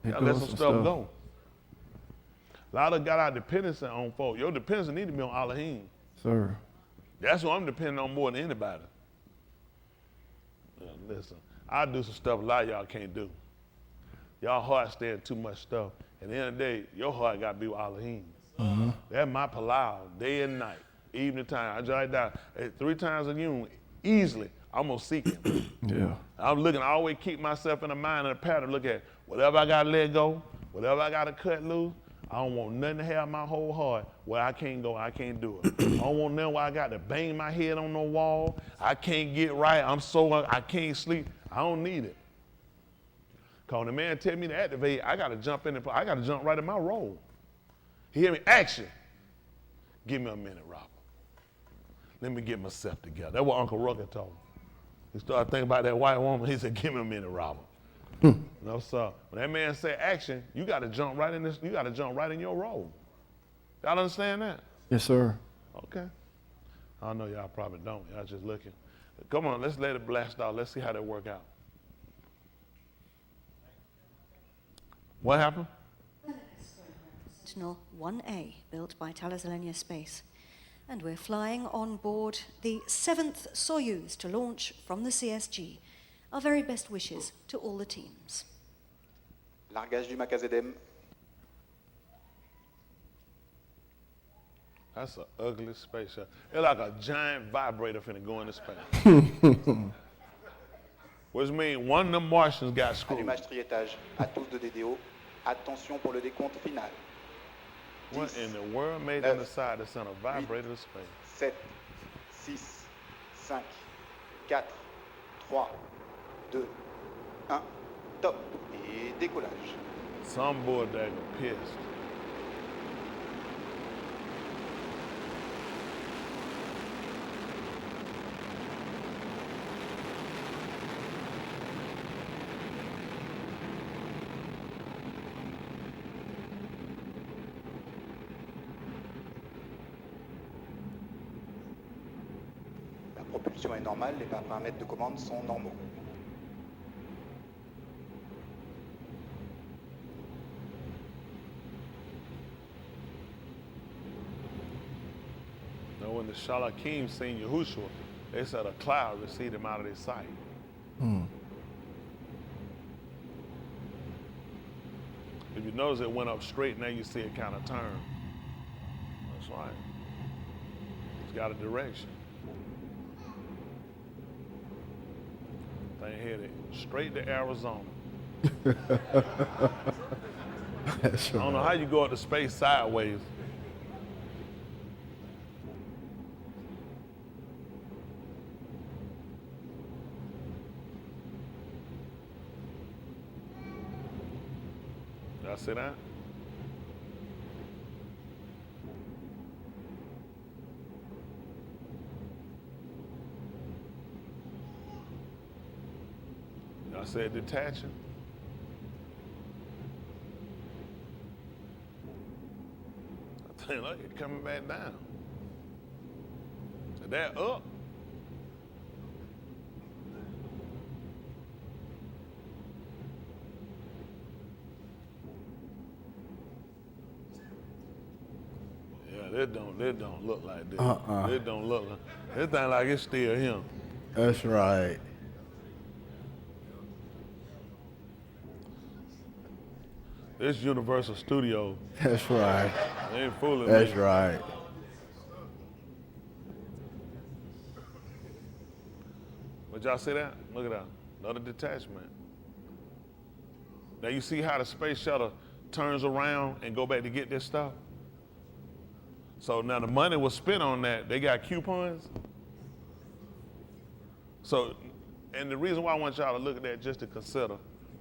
Gotta let some stuff go. A lot of got our dependency on folks. Your dependency need to be on Elohim.
Sir.
That's what I'm depending on more than anybody. Listen, I do some stuff a lot of y'all can't do. Y'all heart staying too much stuff. At the end of the day, your heart got to be with Elohim. That's my palau, day and night, evening time. I drive down 3 times a year, easily. I'm going to seek him.
Yeah.
I'm looking, I always keep myself in the mind and a pattern. Look at whatever I got to let go, whatever I got to cut loose. I don't want nothing to have my whole heart where I can't go, I can't do it. I don't want nothing where I got to bang my head on no wall. I can't get right. I can't sleep. I don't need it. Because when the man tell me to activate, I got to jump in and I got to jump right in my role. He hear me, action. Give me a minute, Robert. Let me get myself together. That's what Uncle Rucker told me. He started thinking about that white woman. He said, give me a minute, Robert. No, sir. When that man said action, you got to jump right in this. You got to jump right in your role. Y'all understand that?
Yes, sir.
Okay. I know y'all probably don't. Y'all just looking. Come on, let's let it blast out. Let's see how that work out. What happened?
Sentinel 1A, built by Thales Alenia Space. And we're flying on board the 7th Soyuz to launch from the CSG. Our very best wishes to all the teams.
Largage du Macazedem.
That's an ugly space shuttle. It's like a giant vibrator finna go into space. Which means one of them Martians got screwed.
Allumage triétage à tous de DDO. Attention pour le décompte final.
What in the world made them decide to send a vibrator to space?
7, 6, 5, 4, 3, 2, 1, top. Et décollage.
Some boy that pissed.
La propulsion est normale, les paramètres de commande sont normaux.
Now, when the Shalakim seen Yahushua, they said a cloud received him out of their sight. If you notice, it went up straight. Now you see it kind of turn. That's right. It's got a direction. Thing headed straight to Arizona.
That's
I don't know how you go up to space sideways. Y'all see that? I said detaching. I think, look, it's coming back down. So that up. Yeah, this don't look like this. This don't look like, this thing like it's still him.
That's right.
This Universal Studio,
That's right.
they ain't fooling
That's
me.
right.
But y'all see that? Look at that. Another detachment. Now you see how the space shuttle turns around and go back to get this stuff? So now the money was spent on that. They got coupons. So, and the reason why I want y'all to look at that just to consider,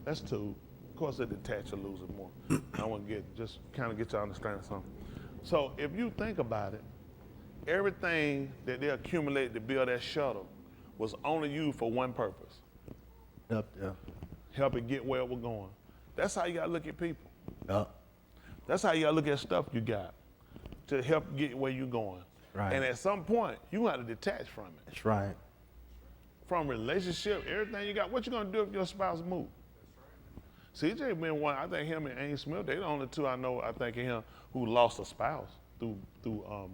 that's two. Of course, they detach or lose it more. I want to just kind of get y'all to understand something. So if you think about it, everything that they accumulated to build that shuttle was only used for one purpose.
Up there.
Help it get where it was going. That's how you got to look at people.
Up.
That's how you got to look at stuff you got to help get where you're going.
Right.
And at some point, you got to detach from it.
That's right.
From relationship, everything you got. What you going to do if your spouse move? CJ been one, I think him and Aim Smith, they the only two I know, I think of him, who lost a spouse through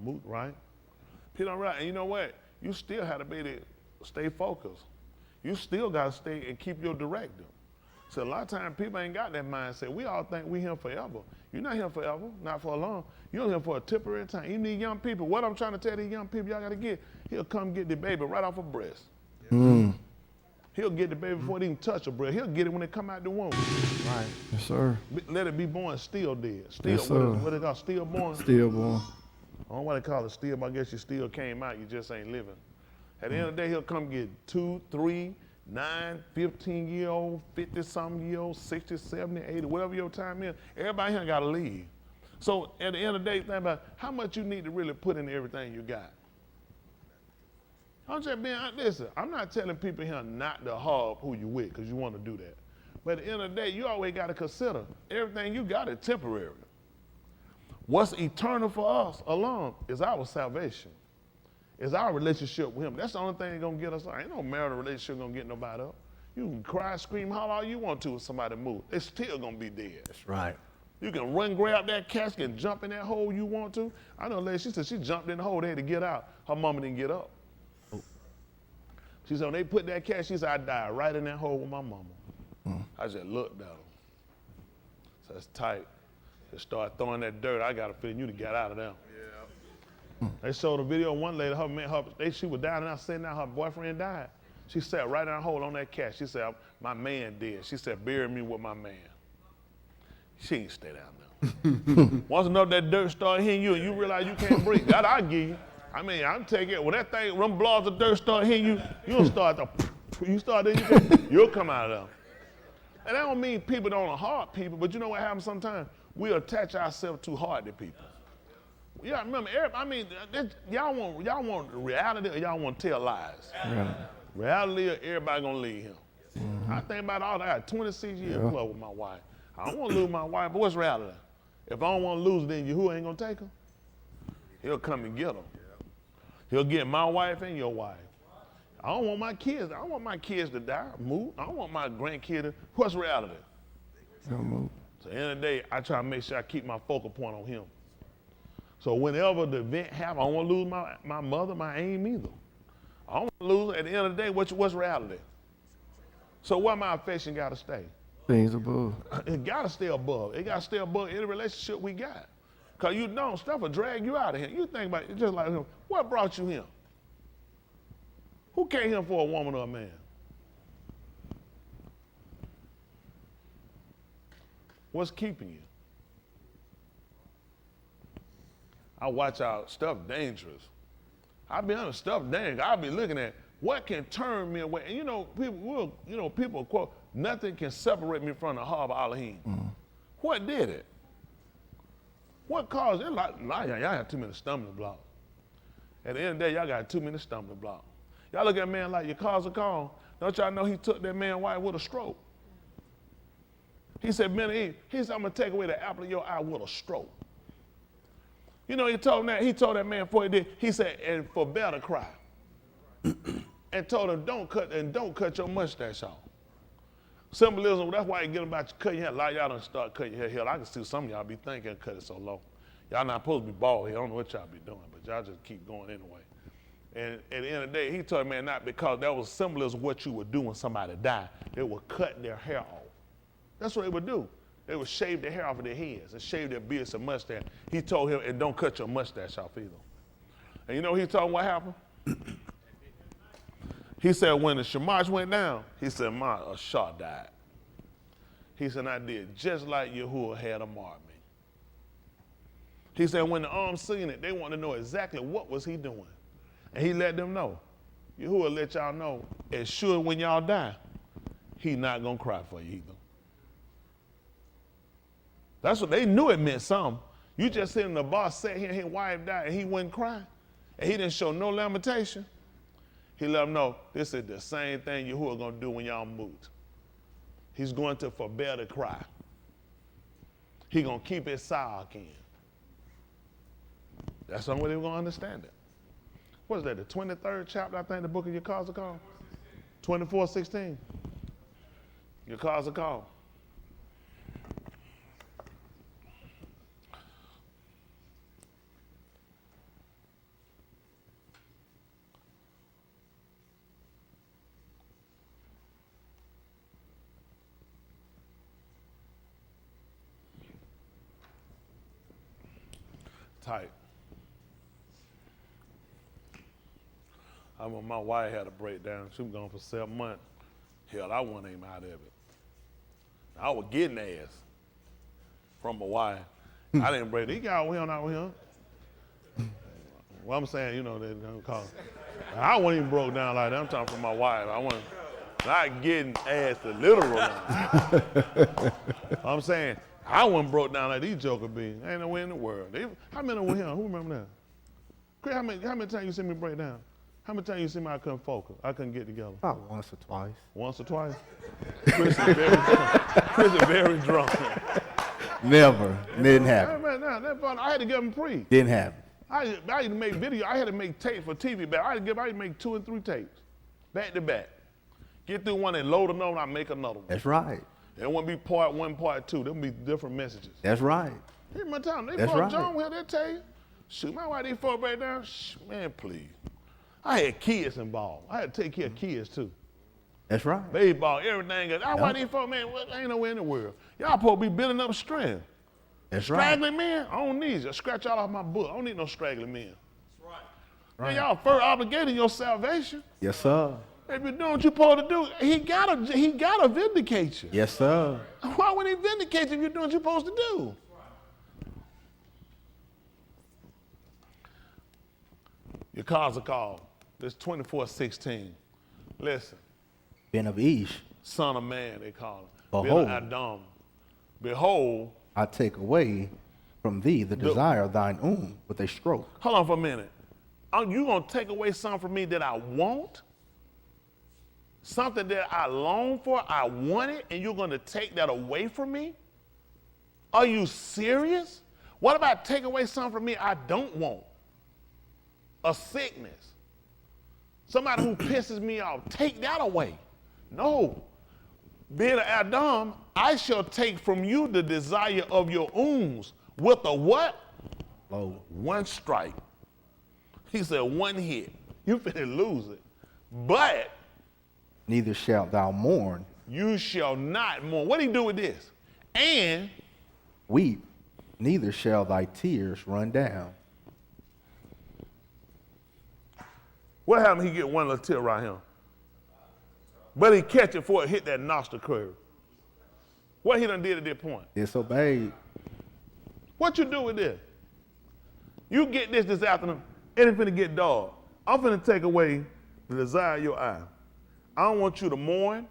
moot, right? People don't realize, and you know what? You still have to be able to stay focused. You still got to stay and keep your directive. So a lot of times people ain't got that mindset. We all think we here forever. You're not here forever, not for long. You're here for a temporary time. You need young people. What I'm trying to tell these young people y'all got to get, he'll come get the baby right off her breast. He'll get the baby before it even touch her breast. He'll get it when it come out the womb.
Right.
Yes, sir.
Let it be born still dead. Still,
Yes, sir.
what they call stillborn?
Stillborn.
I don't know what they call it still, but I guess you still came out, you just ain't living. At the end of the day, he'll come get 2, 3, 9, 15-year-old, 50-something-year-old, 60, 70, 80, whatever your time is. Everybody here got to leave. So at the end of the day, think about how much you need to really put in everything you got. I'm just being honest. Listen, I'm not telling people here not to hog who you with because you want to do that. But at the end of the day, you always got to consider everything you got is temporary. What's eternal for us alone is our salvation. Is our relationship with him. That's the only thing that's going to get us out. Ain't no marital relationship going to get nobody up. You can cry, scream, holler all you want to if somebody move. They're still going to be dead.
That's right.
You can run, grab that casket and jump in that hole you want to. I know a lady, she said she jumped in the hole, they had to get out. Her mama didn't get up. She said when they put that casket, she said, I died right in that hole with my mama. I just looked at her. So it's tight. Just start throwing that dirt. I got a feeling you to get out of there. They showed a video of one lady, she was down and out sitting down, her boyfriend died. She sat right in a hole on that cat. She said, my man did. She said, bury me with my man. She ain't stay down there. Once enough that dirt start hitting you and you realize you can't breathe, that I give you. I mean, I'm taking it, when that thing, them blobs of dirt start hitting you, you'll start to, you'll come out of there. And that don't mean people don't hard people, but you know what happens sometimes? We attach ourselves too hard to people. Yeah, remember, y'all want reality or y'all want to tell lies?
Right.
Reality or everybody gonna leave him? I think about all that. I got 26 years plus with my wife. I don't want to lose my wife, but what's reality? If I don't want to lose, then Yahuah ain't gonna take her. He'll come and get her. He'll get my wife and your wife. I don't want my kids. I don't want my kids to die, move. I don't want my grandkid to. What's reality?
Don't move.
So at the end of the day, I try to make sure I keep my focal point on him. So whenever the event happens, I don't want to lose my mother, my aim either. I don't want to lose. At the end of the day, what's reality? So where my affection got to stay?
Things above.
It got to stay above. It got to stay above any relationship we got. Because you know, stuff will drag you out of here. You think about it, just like him. What brought you here? Who came here for a woman or a man? What's keeping you? I watch out, stuff dangerous. I be honest, stuff dangerous. I be looking at what can turn me away. And you know, people quote, nothing can separate me from the heart of Elohim. What did it? What caused it? Y'all have too many stumbling blocks. At the end of the day, y'all got too many stumbling blocks. Y'all look at a man like your car's a call. Don't y'all know he took that man's wife with a stroke? He said, "Man, he said, I'm going to take away the apple of your eye with a stroke." You know, he told that man before he did, he said, "And forbear to cry." And told him, don't cut your mustache off. Symbolism, that's why you get about you cutting your hair. A lot of y'all don't start cutting your hair. I can see some of y'all be thinking cut it so low. Y'all not supposed to be bald here. I don't know what y'all be doing, but y'all just keep going anyway. And at the end of the day, he told me, man, not because that was symbolism of what you would do when somebody died. They would cut their hair off. That's what they would do. They would shave their hair off of their heads and shave their beards and mustache. He told him, and don't cut your mustache off either. And you know he told him what happened? He said when the shamash went down, he said, a shot died. He said, I did just like Yahuah had him mark me. He said when the arms seen it, they wanted to know exactly what was he doing. And he let them know. Yahuah let y'all know, as sure when y'all die, he not going to cry for you either. That's what they knew it meant something. You just sitting the boss sat here and his wife died and he wouldn't cry. And he didn't show no lamentation. He let them know this is the same thing Yahuah going to do when y'all move. He's going to forbear to cry. He's going to keep his silence in. That's the only way they were going to understand it. What is that, the 23rd chapter, I think the book of Yahuah called? 24:16. Yahuah called. Tight. I remember my wife had a breakdown. She was gone for 7 months. Hell, I wasn't even out of it. I was getting ass from my wife. I didn't break. He got out with him. Well, I'm saying, you know, they don't call. I wasn't even broke down like that. I'm talking from my wife. I wasn't not getting ass the literal. I'm saying I wasn't broke down like these jokers be. Ain't no way in the world. How many were him? Who remember that? Chris, how many times you see me break down? How many times you see me I couldn't focus? I couldn't get together?
About once or twice.
Once or twice? Chris is very drunk. Chris is very drunk.
Never. Didn't happen.
I had to give him pre.
Didn't happen.
I had to make video. I had to make tapes for TV back. I had to make 2 and 3 tapes, back to back. Get through one and load another one, I make another one.
That's right.
It won't be part 1, part 2. There'll be different messages.
That's right.
Here's my time. They
That's
brought
right.
John here, they'll tell you. Shoot, my wife, they fought right down. Man, please. I had kids involved. I had to take care of kids too.
That's right.
Baseball, everything. That's why these folks, man, ain't nowhere in the world. Y'all supposed to be building up strength.
That's right.
Straggling men, I don't need you. Scratch all off my book. I don't need no straggling men. That's
Right.
Man, y'all first obligated your salvation.
Yes, sir.
If you're doing what you're supposed to do, he gotta vindicate you.
Yes, sir.
Why would he vindicate you if you're doing what you're supposed to do? Your cause a call. This 24:16. Listen.
Ben of Ish,
Son of man, they call him.
Behold.
Ben Adam. Behold.
I take away from thee the desire of thine own with a stroke.
Hold on for a minute. Are you going to take away something from me that I want? Something that I long for, I want it, and you're going to take that away from me? Are you serious? What about take away something from me I don't want? A sickness. Somebody who pisses me off, take that away. No. Being an Adam, I shall take from you the desire of your wounds with a what?
Lo.
One strike. He said one hit. You finna lose it. But
Neither shalt thou mourn,
you shall not mourn. What do he do with this? And
weep, neither shall thy tears run down.
what happened? He get one little tear right here. But he catch it before it hit that nostril curve. What he done did at that point?
Disobeyed.
What you do with this? You get this afternoon, and it's finna get dark. I'm finna take away the desire of your eye. I don't want you to mourn,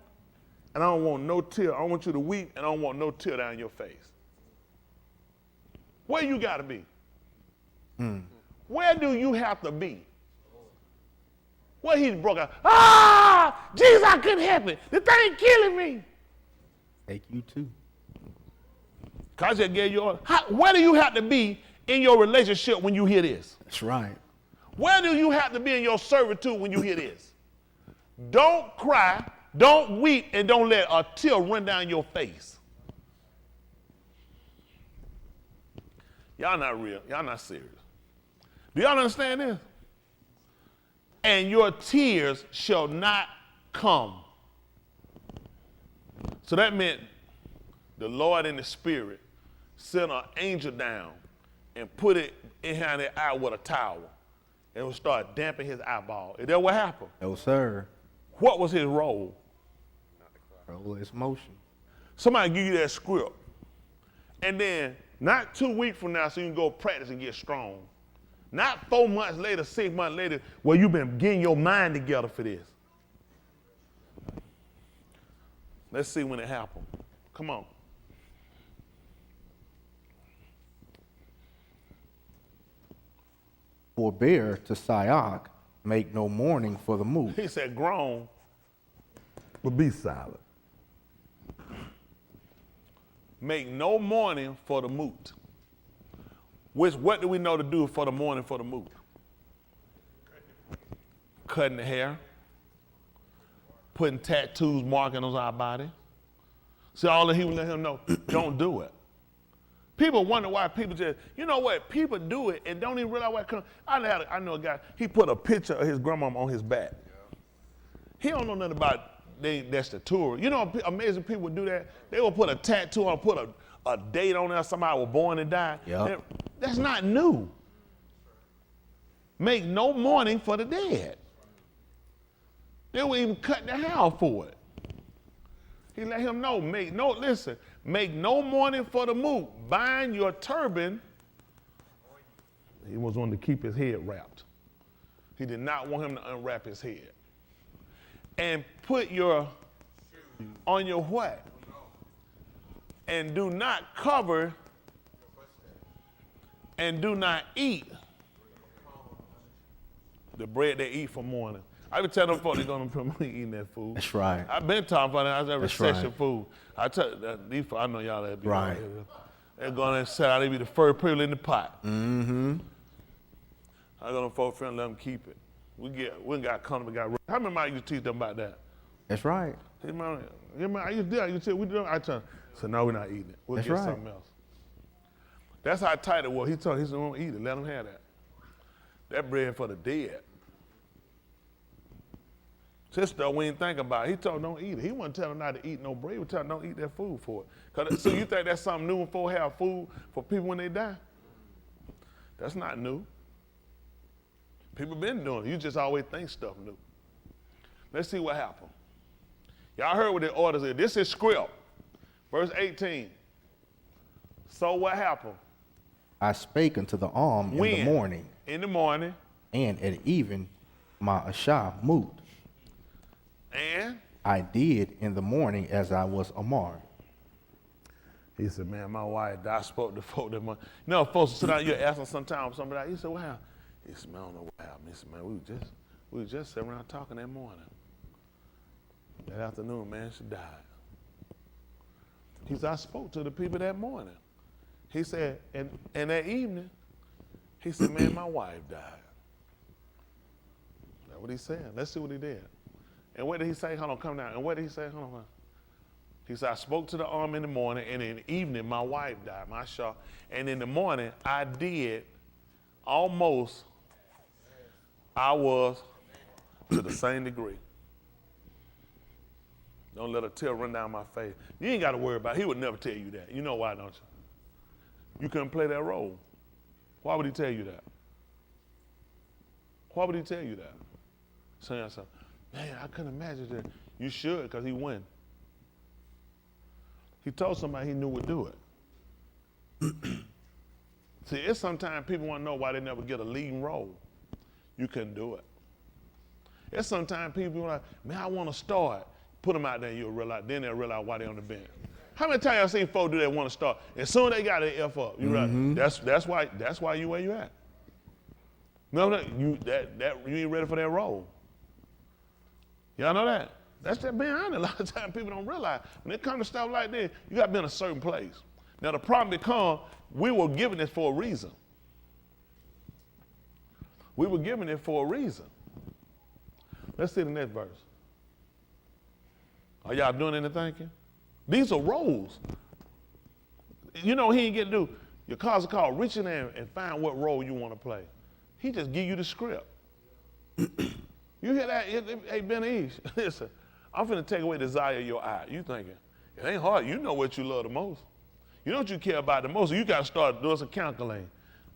and I don't want no tear. I don't want you to weep, and I don't want no tear down your face. Where you gotta be? Where do you have to be? What he broke out? Ah, Jesus, I couldn't help it. The thing killing me.
Take you too.
God just gave you order. Where do you have to be in your relationship when you hear this?
That's right.
Where do you have to be in your servitude when you hear this? Don't cry, don't weep, and don't let a tear run down your face. Y'all not real. Y'all not serious. Do y'all understand this? And your tears shall not come. So that meant the Lord in the Spirit sent an angel down and put it behind his eye with a towel and would start damping his eyeball. Is that what happened?
No, sir.
What was his role?
Roll its motion.
Somebody give you that script. And then, not 2 weeks from now, so you can go practice and get strong. Not 4 months later, 6 months later, where you've been getting your mind together for this. Let's see when it happened. Come on.
Forbear to Sayak, make no mourning for the move.
He said, groan, but be silent. Make no mourning for the moot. What do we know to do for the mourning for the moot? Cutting the hair, putting tattoos, marking on our body. See, all that he would let him know, don't do it. People wonder why people just, you know what, people do it and don't even realize where it comes. I know a guy, he put a picture of his grandmama on his back. He don't know nothing about that's the tour. You know, amazing people would do that. They will put a tattoo on, put a date on there, somebody was born and died.
Yep.
That's not new. Make no mourning for the dead. They will even cut their hair off for it. He let him know, make no mourning for the moot. Bind your turban. He was wanting to keep his head wrapped. He did not want him to unwrap his head. And put on your what? And do not cover and do not eat the bread they eat for mourning. I been telling them folks they're going to promote eating that food.
That's right.
I've been talking about it. I was at
That's
recession
right.
food. I know y'all that be
Right.
They're going to set out, they be the first people in the pot.
Mm-hmm.
I got them folks friends, let them keep it. We got condom, got. How many I used to teach them about that?
That's right.
I used to tell, we do. I tell them, so no, we're not eating it. We'll
That's
get
right.
something else. That's how tight it was. He said, don't eat it. Let them have that. That bread for the dead. Sister, we didn't think about it. He told them don't eat it. He wasn't telling them not to eat no bread. He was telling them don't eat that food for it. So you think that's something new when folks have food for people when they die? That's not new. People been doing it. You just always think stuff new. Let's see what happened. Y'all heard what the orders is. This is script. Verse 18. So what happened?
I spake unto the arm
When?
in the morning,
In the morning.
and at even my Ashah moot.
And
I did in the morning as I was Amar.
he said, man, my wife died. I spoke to folk that morning. You know, folks sit down, you ask them sometimes, somebody, he said, what happened? He said, man, I don't know what happened. He said, man, we were just sitting around talking that morning. That afternoon, man, she died. He said, I spoke to the people that morning. He said, and that evening, he said, man, my wife died. That's what he said. Let's see what he did. And what did he say? Hold on, come down. And what did he say? Hold on. He said, I spoke to the arm in the morning, and in the evening, my wife died, my shaw. And in the morning, I did almost, I was to the same degree. Don't let a tear run down my face. You ain't got to worry about it. He would never tell you that. You know why, don't you? You couldn't play that role. Why would he tell you that? Why would he tell you that? Saying something. Man, I couldn't imagine that. You should, because he won. He told somebody he knew would do it. See, it's sometimes people want to know why they never get a leading role. You couldn't do it. It's sometimes people are like, man, I want to start. Put them out there, you'll realize. Then they'll realize why they're on the bench. How many times y'all seen folks do that want to start? As soon as they got their F up, you realize that's why you where you at. No, you ain't ready for that role. Y'all know that? That's just being honest. A lot of times people don't realize when it comes to stuff like this, you got to be in a certain place. Now the problem becomes we were given this for a reason. We were given it for a reason. Let's see the next verse. Are y'all doing any thinking? These are roles. You know he ain't get to do. Your cards are called reach in there and find what role you want to play. He just give you the script. You hear that? Hey, Ben East, listen, I'm finna take away the desire of your eye. You thinking, it ain't hard. You know what you love the most. You know what you care about the most. So you got to start doing some calculating.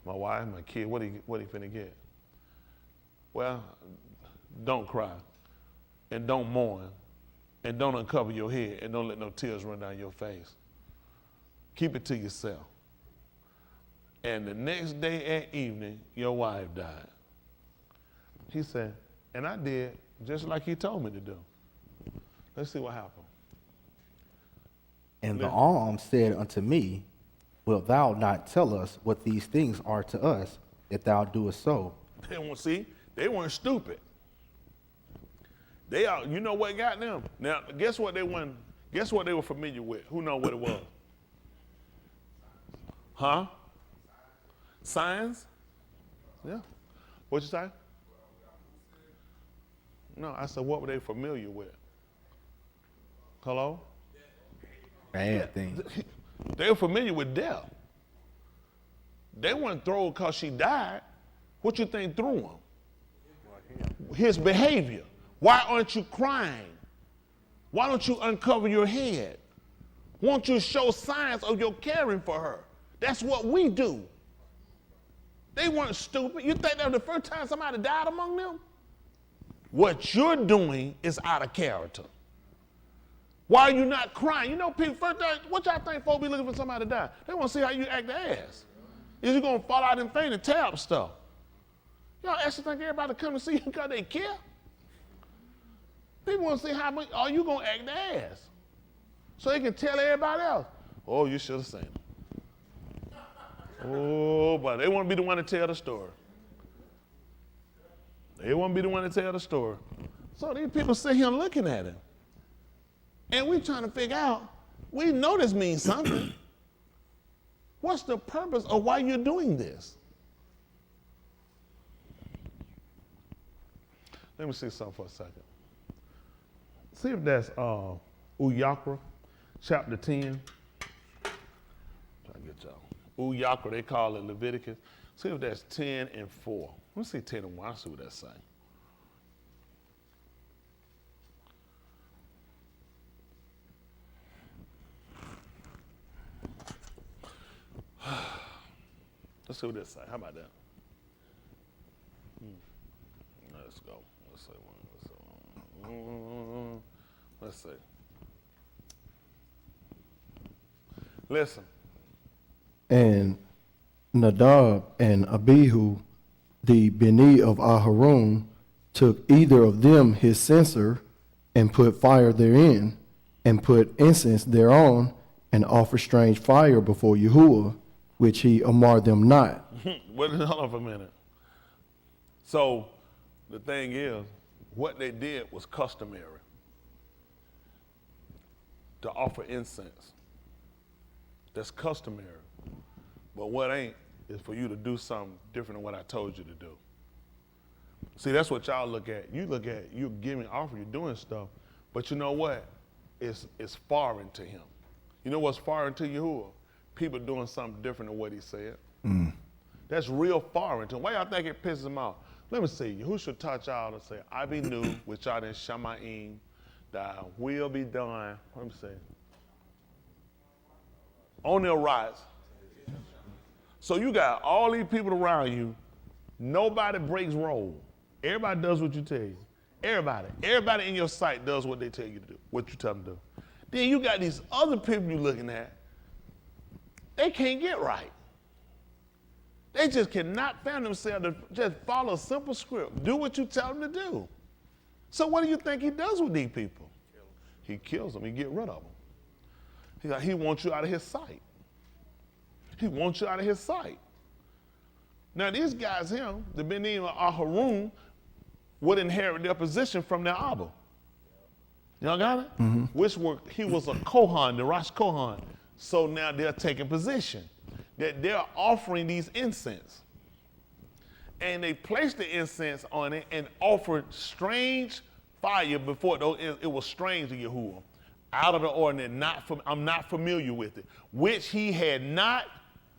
My wife, my kid, what he finna get? Well, don't cry, and don't mourn, and don't uncover your head, and don't let no tears run down your face. Keep it to yourself. And the next day at evening, your wife died. He said, and I did just like he told me to do. Let's see what happened.
And the arm said unto me, wilt thou not tell us what these things are to us, that thou doest so?
They won't see. They weren't stupid. They are. You know what got them? Now, guess what they weren't. Guess what they were familiar with? Who know what it was? Huh? Signs? Yeah. What'd you say? No, I said what were they familiar with? Hello?
Bad thing.
They were familiar with death. They weren't thrown because she died. What you think threw him? His behavior. Why aren't you crying? Why don't you uncover your head? Won't you show signs of your caring for her? That's what we do. They weren't stupid. You think that was the first time somebody died among them? What you're doing is out of character. Why are you not crying? You know, people, first time, what y'all think folks be looking for somebody to die? They want to see how you act the ass. Is you going to fall out and faint and tear up stuff? Y'all actually think everybody come to see you because they care? People want to see how much are you going to act the ass. So they can tell everybody else, oh, you should have seen it. Oh, but they want to be the one to tell the story. They want to be the one to tell the story. So these people sit here looking at him. And we're trying to figure out, we know this means something. What's the purpose of why you're doing this? Let me see something for a second. See if that's Yahuah, chapter 10. Try to get y'all. Yahuah, they call it Leviticus. See if that's 10 and 4. Let's see 10 and 1. I'll see what that's saying. Let's see what this say. How about that? Let's go. Let's see one. Let's see. Listen.
And Nadab and Abihu, the Beni of Aharon, took either of them his censer and put fire therein, and put incense thereon, and offered strange fire before Yahuah, which he amarred them not.
Hold on for a minute. So the thing is, what they did was customary to offer incense. That's customary. But what ain't is for you to do something different than what I told you to do. See, that's what y'all look at. You look at, you're giving offer, you're doing stuff, but you know what? It's foreign to him. You know what's foreign to Yahuah? People doing something different than what he said. That's real foreign to him. Why y'all think it pisses him off? Let me see. Yahushua taught y'all to say, I be new, which y'all in Shamayim, thy will be done. Let me see. On their rights. So you got all these people around you. Nobody breaks role. Everybody does what you tell you. Everybody in your sight does what they tell you to do, what you tell them to do. Then you got these other people you're looking at. They can't get right. They just cannot find themselves to just follow a simple script. Do what you tell them to do. So what do you think he does with these people? He kills them. He get rid of them. He wants you out of his sight. He wants you out of his sight. Now these guys here, the Benin or Aharon, would inherit their position from their Abba. Y'all got it? Which were, he was a Kohan, the Rosh Kohan. So now they're taking position that they're offering these incense. And they placed the incense on it and offered strange fire before it was strange to Yahuah. Out of the ordinary, I'm not familiar with it, which he had not.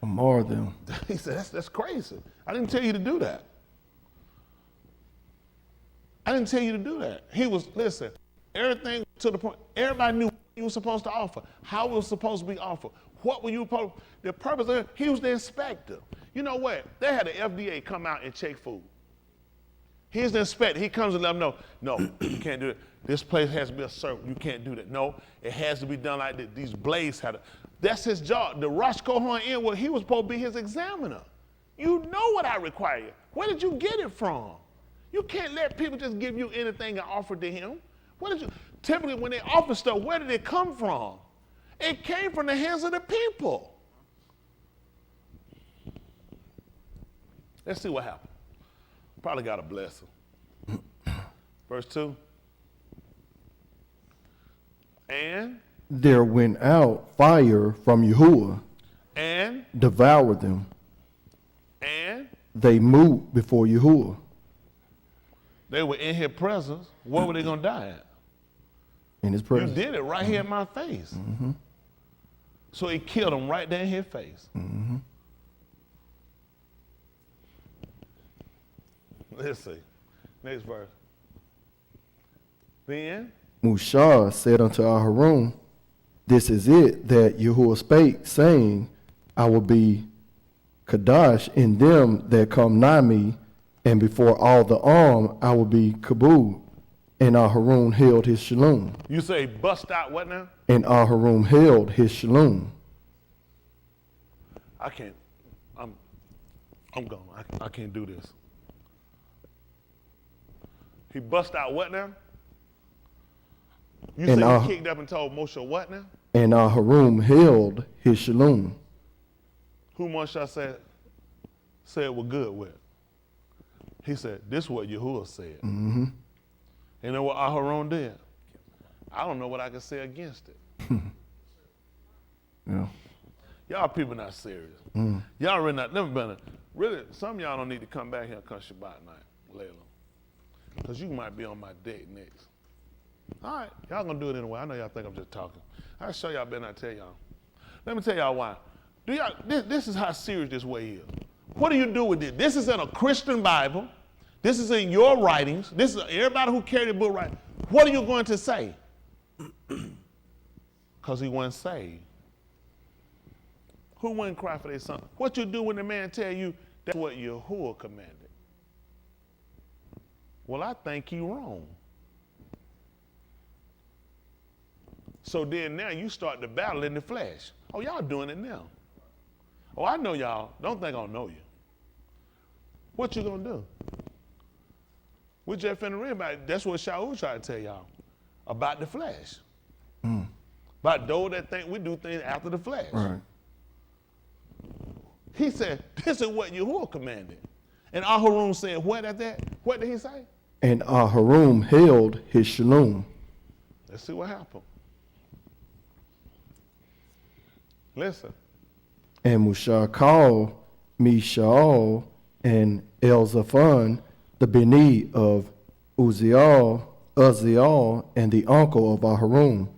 More of them.
He said, that's crazy. I didn't tell you to do that. I didn't tell you to do that. Listen, everything to the point, everybody knew what you were supposed to offer, how it was supposed to be offered. What were you supposed, the purpose of it, he was the inspector. You know what? They had the FDA come out and check food. He's the inspector. He comes and let them know, no, you can't do it. This place has to be a certain, you can't do that. No, it has to be done like this. These blades had to, that's his job. The Rosh Kohan, well, he was supposed to be his examiner. You know what I require. Where did you get it from? You can't let people just give you anything and offer to him. Typically when they offer stuff, where did it come from? It came from the hands of the people. Let's see what happened. Probably got a blessing. Verse 2. And
There went out fire from Yahuah,
and
devoured them.
and
They moved before Yahuah.
they were in his presence. Where were they going to die at?
In his
You
presence.
did it right here in my face. So he killed them right there in his face. Let's see. Next verse. Then
Mushah said unto Aharon, This is it that Yahuah spake, saying, I will be Kadash in them that come nigh me, and before all the arm I will be Kabul. And Aharon held his shalom.
you say bust out what now?
And Aharon held his shalom.
I can't. I'm gone. I can't do this. He bust out what now? You
And
say he kicked up and told Moshe what now?
And Aharon held his shalom.
Who Moshe said we're good with? He said, this is what Yahuah said. And then what Aharon did? I don't know what I can say against it.
Yeah.
Y'all people not serious. Y'all really not, never been, really, some of y'all don't need to come back here and come Shabbat night, Layla. Because you might be on my date next. All right, y'all gonna do it anyway. I know y'all think I'm just talking. I'll show y'all better not tell y'all. Let me tell y'all why. This is how serious this way is. What do you do with this? This is in a Christian Bible. This is in your writings. This is everybody who carried the book right. What are you going to say? Because he wasn't saved. Who wouldn't cry for their son? What you do when the man tell you that's what Yahuah commanded? Well, I think he wrong. So then now you start the battle in the flesh. Oh, y'all doing it now. Oh, I know y'all. Don't think I don't know you. What you gonna do? We just finna read about it. That's what Shaul tried to tell y'all about the flesh. About those that think we do things after the flesh.
Right.
He said, this is what Yahuah commanded. And Aharon said, what at that? What did he say?
And Aharon held his shalom.
Let's see what happened. Listen.
And Mushah called Mishael and Elzaphan, the Beni of Uzziel, and the uncle of Aharon,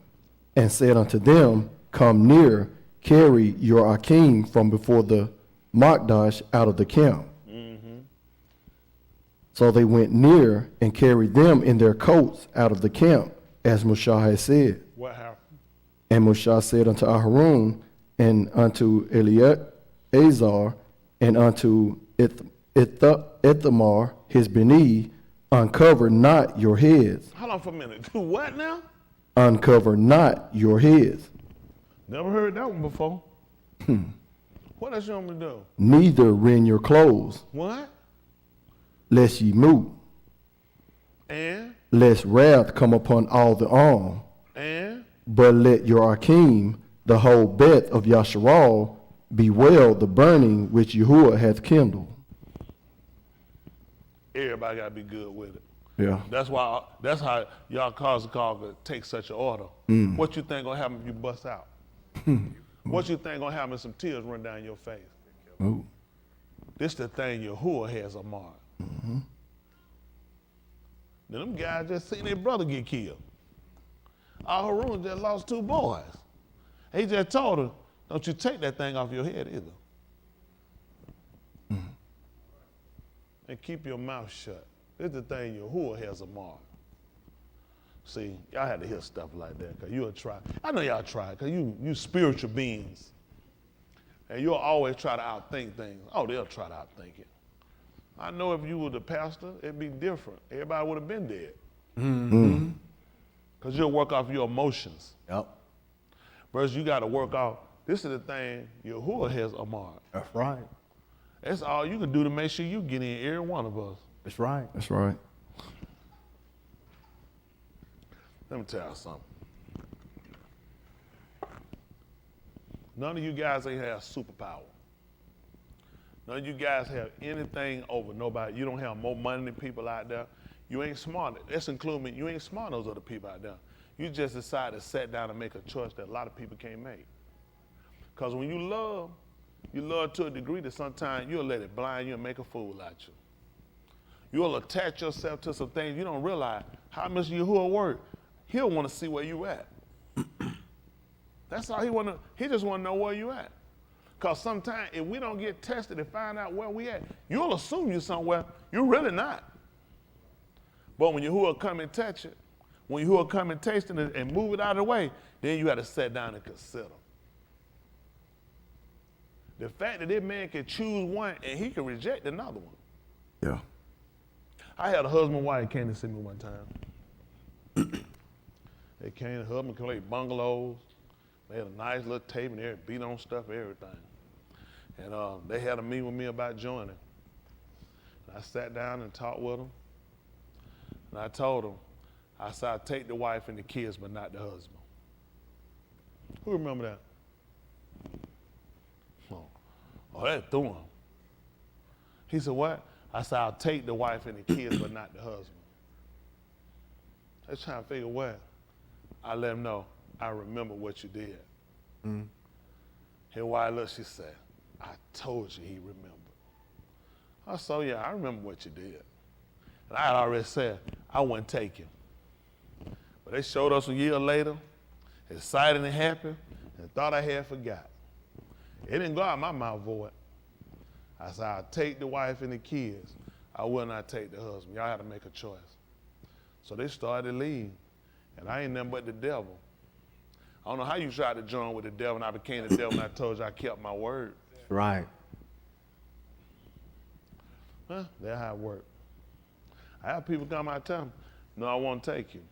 and said unto them, Come near, carry your Akim from before the Makdash out of the camp. So they went near and carried them in their coats out of the camp, as Mushah had said.
What happened?
And Mushah said unto Aharon, and unto Eleazar, and unto Ithamar, his Beni, uncover not your heads.
Hold on for a minute. Do what now?
Uncover not your heads.
Never heard that one before. What else you want me to do?
Neither rend your clothes,
What?
lest ye moot,
And?
lest wrath come upon all the arm.
And?
But let your Akim, the whole bed of Yasharal, bewail the burning which Yahuah hath kindled.
Everybody got to be good with it.
Yeah.
That's how y'all cars take such an order. What you think gonna happen if you bust out? What you think gonna happen if some tears run down your face?
Ooh.
This the thing Yahuah has a mark. Now them guys just seen their brother get killed. Harun just lost 2 boys. He just told her, don't you take that thing off your head either. And keep your mouth shut. This the thing Yahuah has a mark. See, y'all had to hear stuff like that, because you'll try. I know y'all try, because you spiritual beings. And you'll always try to outthink things. Oh, they'll try to outthink it. I know if you were the pastor, it'd be different. Everybody would have been dead. Because you'll work off your emotions.
Yep.
Versus you got to work off, this is the thing Yahuah has a mark.
That's right.
That's all you can do to make sure you get in, every one of us.
That's right.
That's right.
Let me tell you something. None of you guys ain't have superpower. None of you guys have anything over nobody. You don't have more money than people out there. You ain't smart. That's including you ain't smart than those other people out there. You just decided to sit down and make a choice that a lot of people can't make. Because when you love to a degree that sometimes you'll let it blind you and make a fool out you. You'll attach yourself to some things you don't realize how much Yahuah work. He'll want to see where you at. That's all he just want to know where you at. Because sometimes if we don't get tested and find out where we at, you'll assume you're somewhere you're really not. But when Yahuah come and touch it, when Yahuah come and taste it and move it out of the way, then you got to sit down and consider. The fact that this man can choose one and he can reject another one.
Yeah.
I had a husband and wife came to see me one time. They came, the husband played bungalows. They had a nice little table and everything, beat on stuff, everything. And they had a meeting with me about joining. And I sat down and talked with them. And I told them, I said, I'll take the wife and the kids, but not the husband. Who remember that? Oh, that threw him. He said, what? I said, I'll take the wife and the kids, but not the husband. I was trying to figure what. I let him know, I remember what you did. His wife looked, she said, I told you he remembered. I said, yeah, I remember what you did. And I had already said, I wouldn't take him. But they showed us a year later, excited and happy, and thought I had forgot. It didn't go out my mouth void. I said, I'll take the wife and the kids. I will not take the husband. Y'all had to make a choice. So they started to leave. And I ain't nothing but the devil. I don't know how you tried to join with the devil, and I became the devil, and I told you I kept my word.
That's right.
That's how it worked. I have people come out and tell me, no, I won't take you.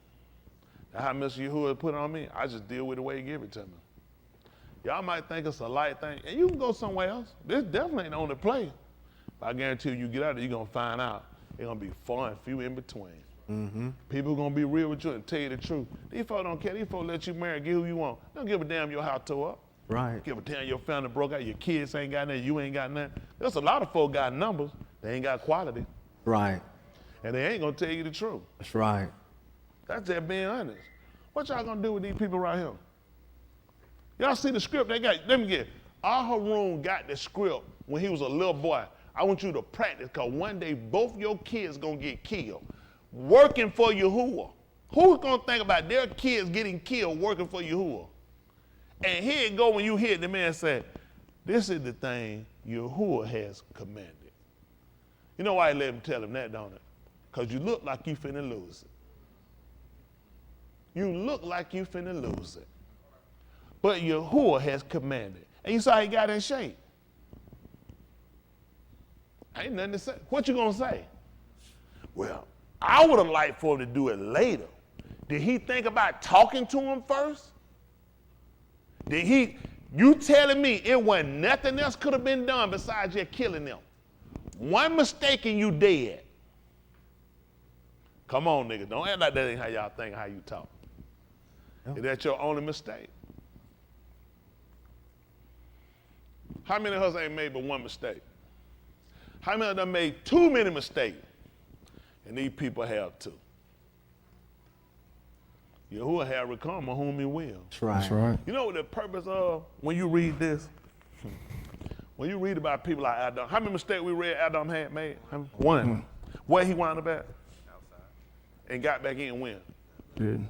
That's how Mr. Yahuah put it on me. I just deal with the way he give it to me. Y'all might think it's a light thing, and you can go somewhere else. This definitely ain't on the play. But I guarantee you get out there, you're going to find out it's going to be far and few in between. People are going to be real with you and tell you the truth. These folks don't care. These folks let you marry, get who you want. Don't give a damn your house tore up.
Right.
Give a damn your family broke out, your kids ain't got nothing, you ain't got nothing. There's a lot of folk got numbers, they ain't got quality.
Right.
And they ain't going to tell you the truth.
That's right.
That's just being honest. What y'all going to do with these people right here? Y'all see the script they got? Let me get it. Harun got the script when he was a little boy. I want you to practice, because one day both your kids going to get killed. Working for Yahuah. Who's going to think about their kids getting killed working for Yahuah? And here it go when you hear the man say, this is the thing Yahuah has commanded. You know why he let him tell him that, don't it? Because you look like you finna lose it. You look like you finna lose it. But Yahuah has commanded. And you saw he got in shape. Ain't nothing to say. What you gonna say? Well, I would have liked for him to do it later. Did he think about talking to him first? You telling me it wasn't nothing else could have been done besides just killing them? One mistake and you dead. Come on, nigga. Don't act like that ain't how y'all think, how you talk. Is that your only mistake? How many of us ain't made but one mistake? How many of them made too many mistakes? And these people have too. Yahuah have become a whom he will.
That's right.
That's right.
You know what the purpose of when you read this? When you read about people like Adam, how many mistakes we read Adam had made? One. Where he wound up at? Outside. And got back in when?
Good.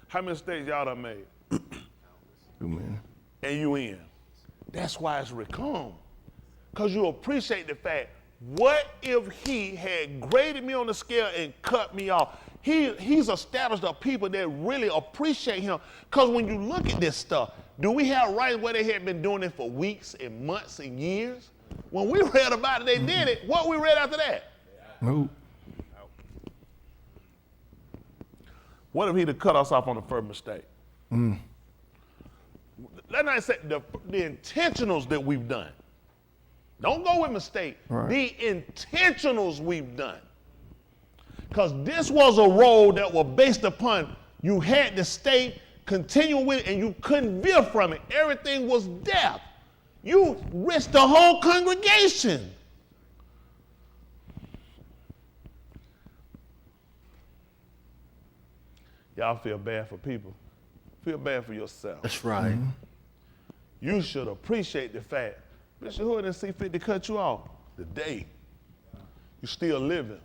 How many mistakes y'all done made?
Amen.
And you in. That's why it's recome. Because you appreciate the fact, what if he had graded me on the scale and cut me off? He's established a people that really appreciate him. Because when you look at this stuff, do we have right where they had been doing it for weeks and months and years? When we read about it, they did it. What we read after that?
Nope.
What if he'd have cut us off on the first mistake? Let's not say the intentionals that we've done. Don't go with mistake.
Right.
The intentionals we've done. Because this was a role that was based upon you had to stay, continue with it, and you couldn't veer from it. Everything was death. You risked the whole congregation. Y'all feel bad for people. Feel bad for yourself.
That's right.
You should appreciate the fact, Bishop Hood didn't see fit to cut you off. Today, you still living.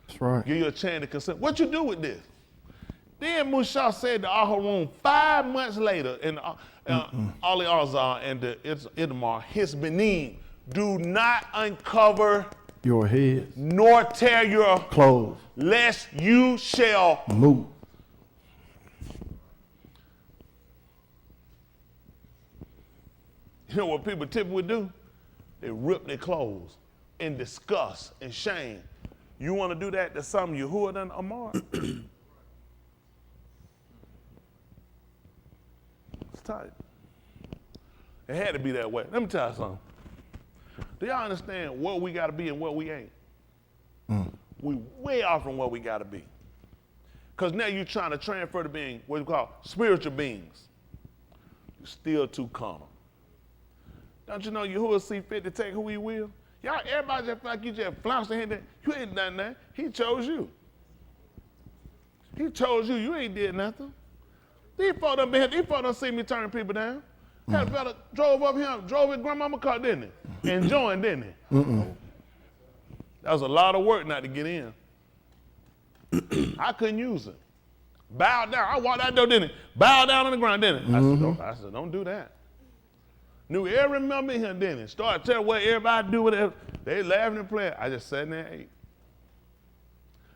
That's right.
Give you a chance to consider. What you do with this? Then Mushah said to Aharon 5 months later in Ali Azar and the Itmar, his Benin, do not uncover
Your head,
nor tear your
clothes,
lest you shall
move.
You know what people typically do? They rip their clothes in disgust and shame. You want to do that to some Yahuah than Amar? It's tight. It had to be that way. Let me tell you something. Do y'all understand what we got to be and what we ain't? We way off from what we got to be. Because now you're trying to transfer to being what you call spiritual beings. You're still too carnal. Don't you know Yahuah see fit to take who he will? Y'all, everybody just feel like you just flounced in here. You ain't done that. He chose you. He chose you. You ain't did nothing. These folks done been here. These folks done seen me turning people down. Had a fella drove up here, drove his grandmama car, didn't he? And joined, didn't he? That was a lot of work not to get in. I couldn't use it. Bow down. I walked out there, didn't he? Bow down on the ground, didn't he? I said, don't do that. Knew every member in here, didn't he? Started telling what everybody do, whatever. They laughing and playing. I just sat in there and ate.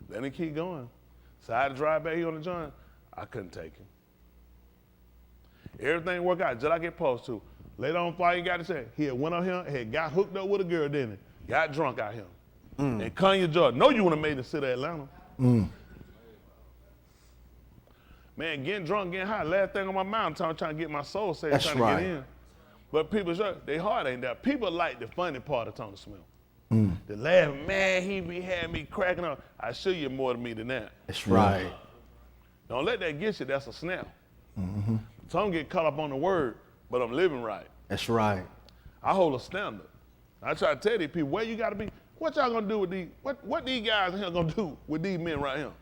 Let him keep going. So I had to drive back here on the joint. I couldn't take him. Everything worked out just like it's supposed to. Later on, before he got to say, he had went up here, had got hooked up with a girl, didn't he? Got drunk out here. And Kanye Jordan, know you would have made the city of Atlanta. Man, getting drunk, getting high, last thing on my mind, I'm trying to get my soul saved,
That's
trying
right.
to get in. But people, they heart ain't that. People like the funny part of Tony Smith. The laugh, man, he had me cracking up. I show you more to me than that.
That's right.
Don't let that get you, that's a snap. Some get caught up on the word, but I'm living right.
That's right.
I hold a standard. I try to tell these people where you gotta be. What y'all gonna do with these, what these guys in here gonna do with these men right here?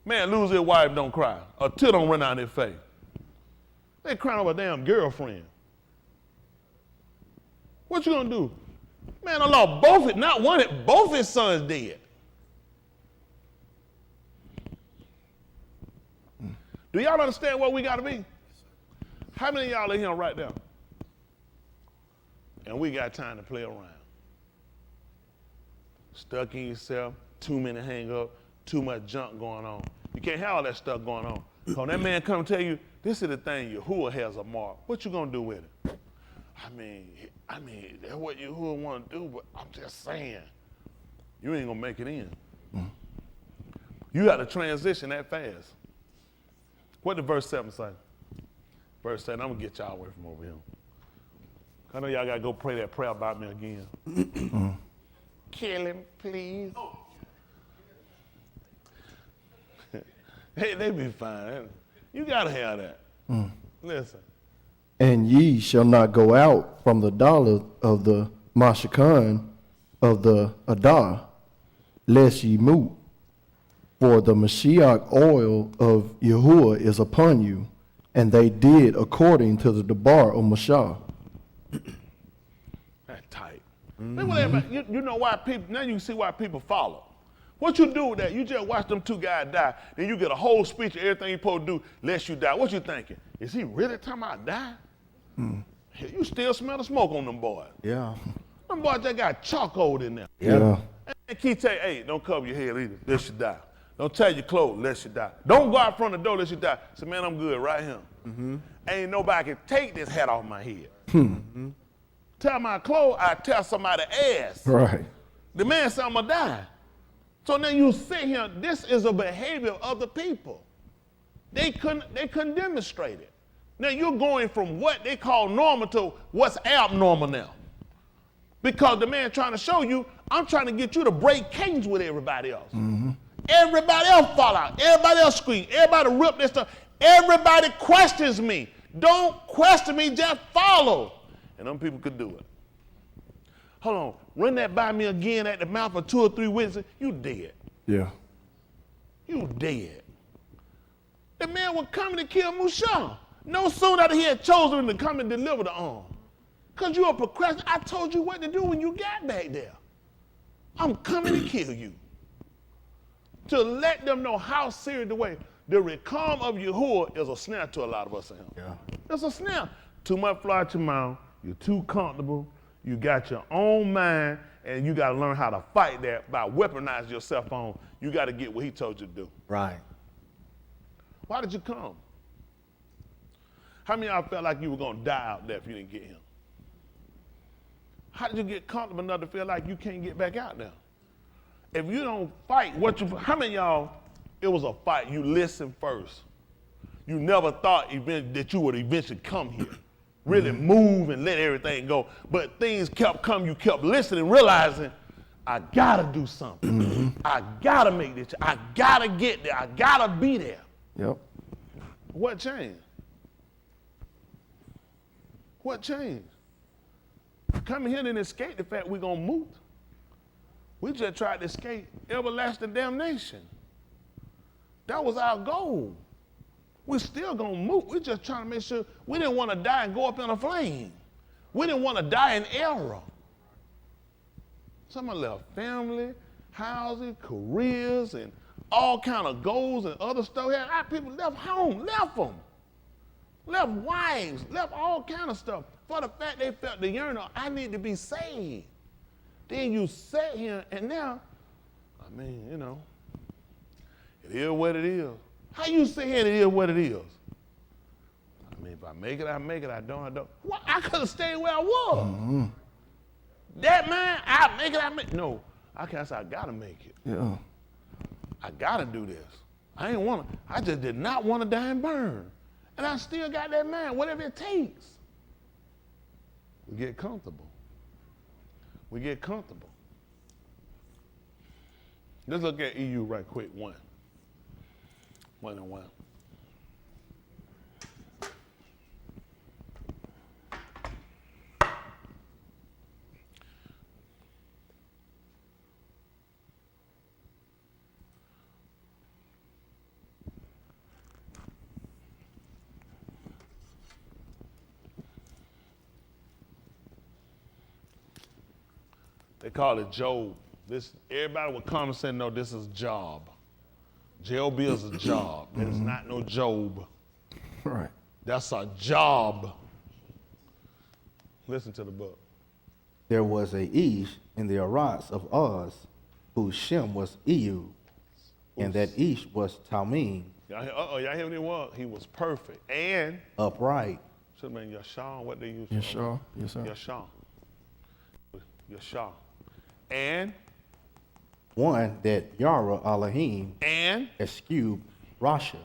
Man, lose their wife, don't cry. A tear don't run out their face. They crying over a damn girlfriend. What you gonna do? Man, I lost both his sons dead. Do y'all understand what we gotta be? How many of y'all in here right now? And we got time to play around. Stuck in yourself, too many hang up, too much junk going on. You can't have all that stuff going on. When that man come tell you, this is the thing, Yahuah has a mark. What you gonna do with it? I mean, that's what Yahuah want to do, but I'm just saying, you ain't gonna make it in. You got to transition that fast. What did verse 7 say? Verse 7, I'm gonna get y'all away from over here. I know y'all gotta go pray that prayer about me again. Kill him, please. Hey, they be fine. You gotta have that. Listen.
And ye shall not go out from the dollar of the Mashakan of the Adah, lest ye moot. For the Mashiach oil of Yahuah is upon you, and they did according to the debar of Mashah.
That's tight. Look what everybody, you know why people, now you can see why people follow. What you do with that, you just watch them two guys die, then you get a whole speech of everything you're supposed to do, lest you die. What you thinking? Is he really talking about die? Hell, you still smell the smoke on them boys.
Yeah.
Them boys just got charcoal in there.
Yeah.
And keep telling you, hey, don't cover your head either, lest you die. Don't tie your clothes, lest you die. Don't go out front of the door, lest you die. Say, man, I'm good right here. Ain't nobody can take this hat off my head. Tie my clothes, I tear somebody's ass.
Right.
The man said, I'm gonna die. So now you sit here, this is a behavior of the people. They couldn't demonstrate it. Now you're going from what they call normal to what's abnormal now. Because the man trying to show you, I'm trying to get you to break cadence with everybody else. Everybody else fall out. Everybody else scream. Everybody rip their stuff. Everybody questions me. Don't question me, just follow. And them people could do it. Hold on, run that by me again at the mouth of 2 or 3 witnesses. You dead.
Yeah.
You dead. The man was coming to kill Musha. No sooner that he had chosen him to come and deliver the arm. Because you a procrastinator. I told you what to do when you got back there. I'm coming to kill you. To let them know how serious the way. The recalm of Yahuah is a snare to a lot of us in here.
Yeah.
It's a snare. Too much fly at your mouth. You're too comfortable. You got your own mind, and you got to learn how to fight that by weaponizing yourself on. You got to get what he told you to do.
Right.
Why did you come? How many of y'all felt like you were going to die out there if you didn't get him? How did you get comfortable enough to feel like you can't get back out there? If you don't fight, how many of y'all, it was a fight, you listened first. You never thought that you would eventually come here. Really move and let everything go. But things kept coming, you kept listening, realizing, I gotta do something. I gotta make this, I gotta get there, I gotta be there.
Yep.
What changed? What changed? Coming here and escape the fact we're gonna move. We just tried to escape everlasting damnation. That was our goal. We're still gonna move. We're just trying to make sure we didn't want to die and go up in a flame. We didn't want to die in error. Someone left family, housing, careers, and all kind of goals and other stuff. Our people left home, left them. Left wives, left all kind of stuff. For the fact they felt the yearning, I need to be saved. Then you sat here and now, I mean, you know, it is what it is. How you sit here and it is what it is? I mean, if I make it, I make it. I don't, I don't. What? I could have stayed where I was. That man, I make it, I make it. No, I can't say I gotta make it.
Yeah.
I gotta do this. I just did not want to die and burn. And I still got that mind, whatever it takes. We get comfortable. We get comfortable. Let's look at EU right quick, 1 and 1. They call it Job. Everybody would come and say, no, this is Job. Job is a job. It's not no Job.
Right.
That's a job. Listen to the book.
There was a Ish in the Aras of Uz, whose Shem was EU, and that Ish was Talmim,
Y'all hear what he was? He was perfect. And
upright.
should have been Yashar. What they use?
Yes, sir. Yes, sir.
Yashar. Yashar. And
One that Yara Elohim
and
eschewed Rasha.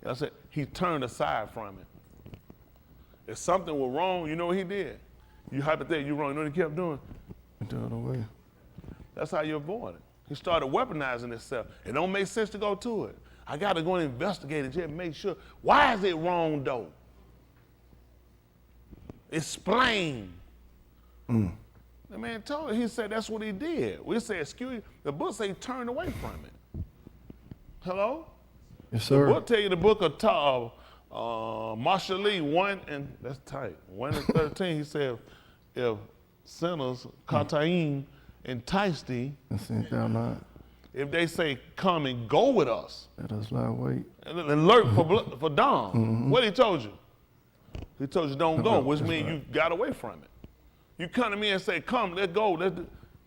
I said he turned aside from it. If something was wrong, you know what he did? You hypothetically, you're wrong. You know what he kept doing?
The other way.
That's how you avoid it. He started weaponizing himself. It don't make sense to go to it. I got to go and investigate it just make sure. Why is it wrong, though? Explain. The man told him, he said that's what he did. We said, excuse you. The book say he turned away from it. Hello?
Yes,
The
sir.
book tell you the book of Marshall Lee 1 and that's tight. 1 and 13, he said, if sinners, Kataim, entice thee,
And sent thou not.
if they say come and go with us,
Let us lie wait.
and lurk for dawn. What he told you? He told you don't go, which
That's
means
right.
you got away from it. You come to me and say, come, let's go.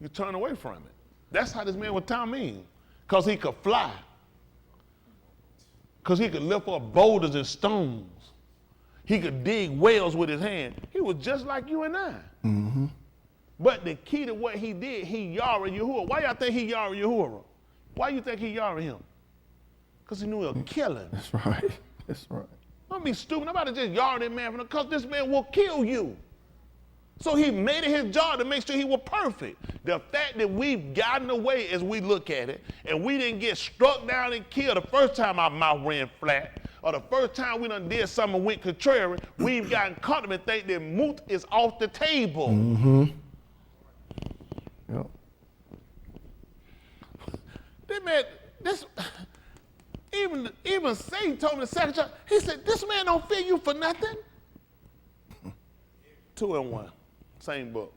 You turn away from it. That's how this man was Talmud, because he could fly. Because he could lift up boulders and stones. He could dig wells with his hand. He was just like you and I. But the key to what he did, he Yara Yahuah. Why y'all think he Yara Yahuah? Why you think he Yara him? Because he knew he'll kill him.
That's right. That's right.
Don't be stupid. Nobody just Yara that man because this man will kill you. So he made it his job to make sure he was perfect. The fact that we've gotten away as we look at it, and we didn't get struck down and killed the first time our mouth ran flat, or the first time we done did something and went contrary, we've gotten caught up and think that moot is off the table.
Yep.
That man, even Satan told me the second time, he said, this man don't fear you for nothing. 2 and 1, same book.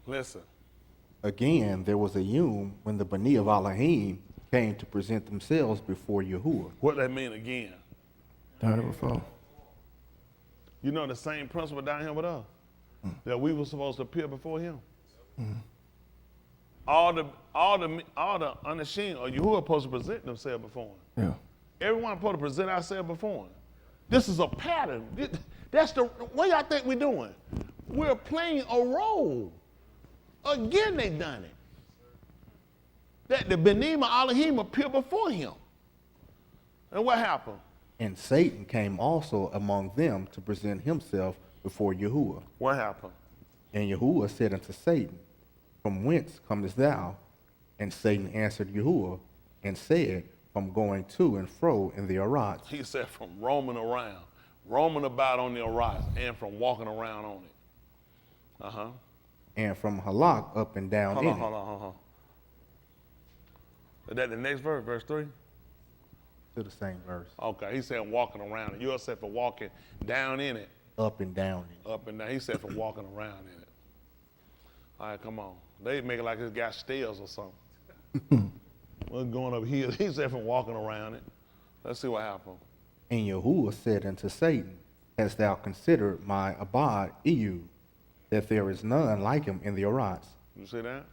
Listen.
Again, there was a Yom when the Bani of Elohim came to present themselves before Yahuah.
What that mean again?
Done it before.
You know the same principle down here with us, that we were supposed to appear before him. All the unashamed or Yahuah supposed to present themselves before him.
Yeah.
Everyone supposed to present ourselves before him. This is a pattern. That's the what y'all think we're doing. We're playing a role. Again, they done it. That the Benim of Elohim appear before him. And what happened?
And Satan came also among them to present himself before Yahuah.
What happened?
And Yahuah said unto Satan, From whence comest thou? And Satan answered Yahuah and said, From going to and fro in the Arats.
He said from roaming about on the Arats, and from walking around on it.
And from Halak up and down in it.
Hold on. Is that the next verse, verse 3?
To the same verse.
Okay, he said walking around it. You said for walking down in it.
Up and down in it.
Up and down. He said for walking around in it. All right, come on. They make it like it's got stairs or something. We're going up here. He said from walking around it. Let's see what happened.
And Yahuah said unto Satan, Hast thou considered my abode, Ehud, that there is none like him in the Arats?
You see that?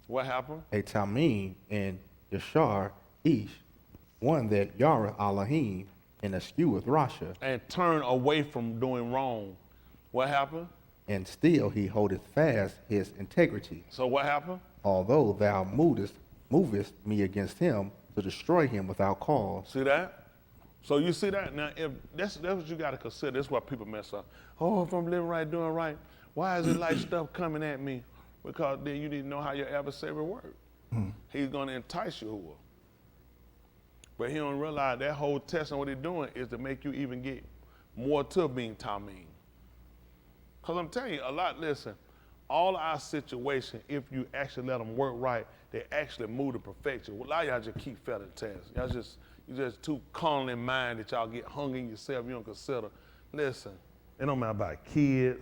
What happened?
A Talmim and Yashar Ish, one that Yara Elohim and escheweth Rasha,
And turn away from doing wrong. What happened?
and still he holdeth fast his integrity,
So what happened?
although thou movest me against him to destroy him without cause.
See that? So you see that? Now, if that's what you got to consider. That's why people mess up. Oh, if I'm living right, doing right, why is it like stuff coming at me? Because then you need to know how your adversary works. He's going to entice you. But he don't realize that whole test and what he's doing is to make you even get more to being Talmud. Because I'm telling you, listen, all our situation, if you actually let them work right, they actually move to perfection. A lot of y'all just keep failing tests. You're just too carnal in mind that y'all get hung in yourself. You don't consider. Listen, it don't matter about kids,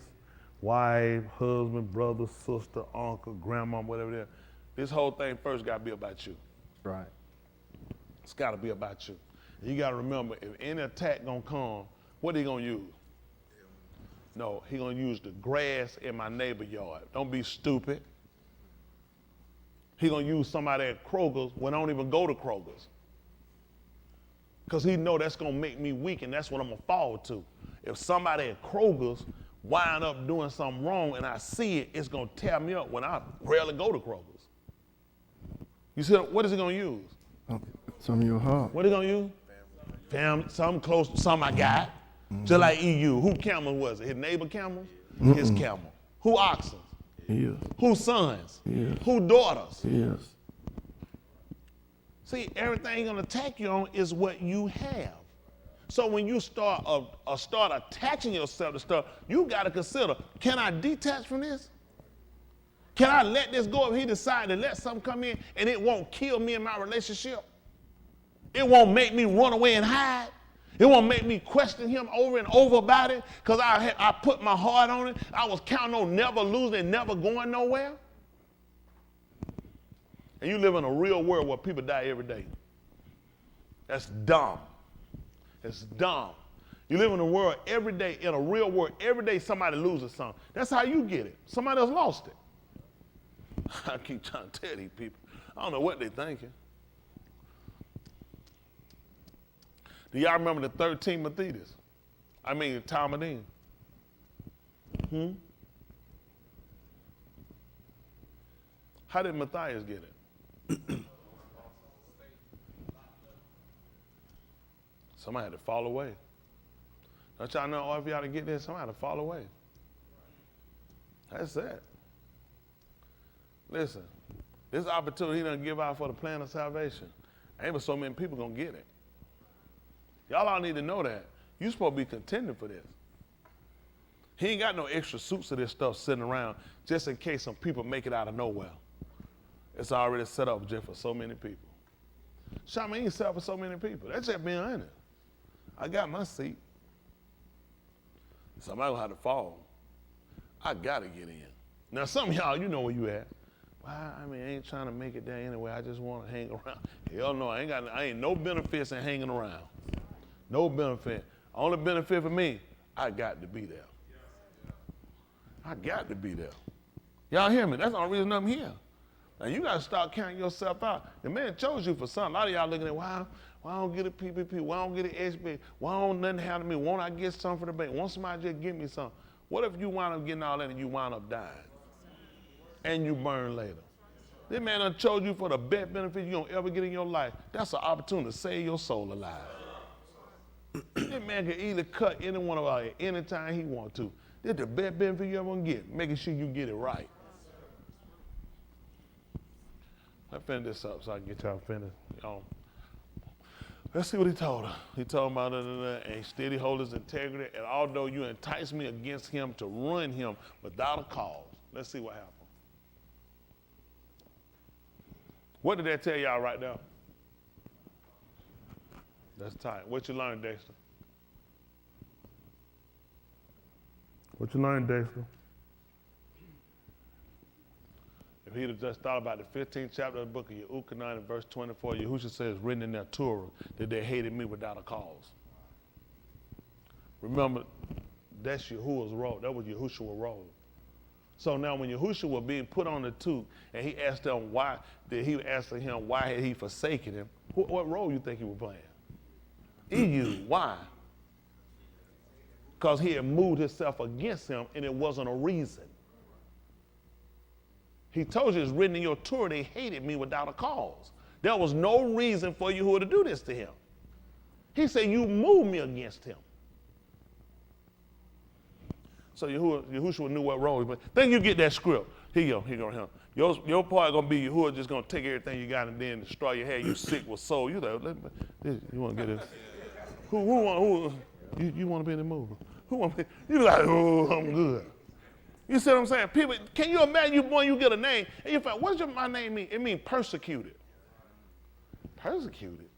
wife, husband, brother, sister, uncle, grandma, whatever it is. This whole thing first got to be about you.
Right.
It's got to be about you. And you got to remember, if any attack gonna come, what he gonna use? No, he gonna use the grass in my neighbor yard. Don't be stupid. He gonna use somebody at Kroger's when I don't even go to Kroger's. Because he know that's gonna make me weak, and that's what I'm gonna fall to. If somebody at Kroger's wind up doing something wrong and I see it, it's gonna tear me up when I rarely go to Kroger's. You see, what is he gonna use?
Some of your heart.
What are they gonna use? Family, some close, some I got. Just like EU. Who camel was it? His neighbor camels? His camel. Who oxen?
Yes.
Who sons?
Yes.
Who daughters?
Yes.
See, everything gonna attack you on is what you have. So when you start attaching yourself to stuff, you gotta consider, can I detach from this? Can I let this go if he decided to let something come in and it won't kill me in my relationship? It won't make me run away and hide. It won't make me question him over and over about it because I put my heart on it. I was counting on never losing and never going nowhere. And you live in a real world where people die every day. That's dumb. It's dumb. You live in a world every day, in a real world, every day somebody loses something. That's how you get it. Somebody else lost it. I keep trying to tell these people. I don't know what they're thinking. Do y'all remember the 13 Matthias? Talmudim. How did Matthias get it? Somebody had to fall away. Don't y'all know if y'all to get this, somebody had to fall away. That's it. Listen, this opportunity he done give out for the plan of salvation. Ain't but so many people gonna get it. Y'all all need to know that. You supposed to be contending for this. He ain't got no extra suits of this stuff sitting around just in case some people make it out of nowhere. It's already set up just for so many people. Shama ain't set up for so many people. That's just being honest. I got my seat. Somebody gonna have to fall. I gotta get in. Now some of y'all, you know where you at. Well, I ain't trying to make it there anyway. I just want to hang around. Hell no, I ain't no benefits in hanging around. No benefit. Only benefit for me, I got to be there. I got to be there. Y'all hear me? That's the only reason I'm here. Now you got to start counting yourself out. The man chose you for something. A lot of y'all looking at, why I don't get a PPP? Why I don't get an SB? Why don't nothing happen to me? Won't I get something from the bank? Won't somebody just give me something? What if you wind up getting all that and you wind up dying? And you burn later. This man done chose you for the best benefit you're going to ever get in your life. That's an opportunity to save your soul alive. This man can either cut any one of us at any time he want to. This is the best benefit you ever going to get, making sure you get it right. I finish this up so I can get y'all finished. Let's see what he told her. He told him about and steady hold his integrity, and although you entice me against him to ruin him without a cause. Let's see what happened. What did that tell y'all right now? That's tight. What you learned, Dexter? What you learned, Dexter? If he'd have just thought about the 15th chapter of the book of Yahuah in verse 24, Yahushua says, written in their Torah, that they hated me without a cause. Remember, that's Yahuwah's role. That was Yahushua's role. So now when Yahushua was being put on the tube, and he asked them why, why had he forsaken him, what role you think he was playing? EU, why? Because he had moved himself against him, and it wasn't a reason. He told you it's written in your Torah, they hated me without a cause. There was no reason for Yahuwah to do this to him. He said, you moved me against him. So Yahushua knew what role he played. Think you get that script. Here you go. Your part gonna be Yahuwah just gonna take everything you got and then destroy your head. You sick with soul. You like, you want to get this? You want to be in the movie? Who want to be? You like, oh, I'm good. You see what I'm saying? People, can you imagine you get a name and you find, what does my name mean? It means persecuted. Persecuted.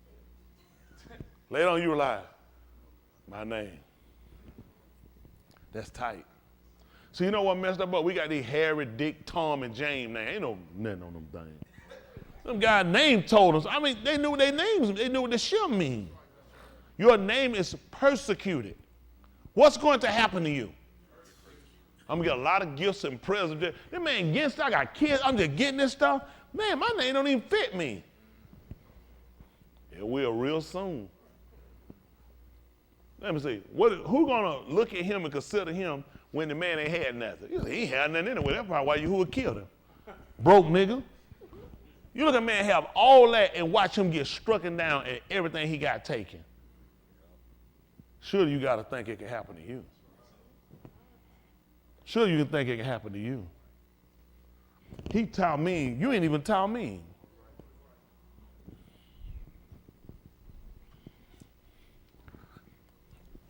Later on you realize, my name. That's tight. So you know what messed up? We got these Harry, Dick, Tom, and James names. Ain't no nothing on them things. Them guys' name told us. They knew their names. They knew what the shit mean. Your name is persecuted. What's going to happen to you? I'm going to get a lot of gifts and presents. This man against, I got kids. I'm just getting this stuff. Man, my name don't even fit me. It will real soon. Let me see. Who gonna look at him and consider him when the man ain't had nothing? He ain't had nothing anyway. That's probably why Yahuwah killed him. Broke nigga. You look at a man have all that and watch him get strucken down and everything he got taken. Surely you got to think it can happen to you. Sure, you can think it can happen to you. He taught me, you ain't even taught me.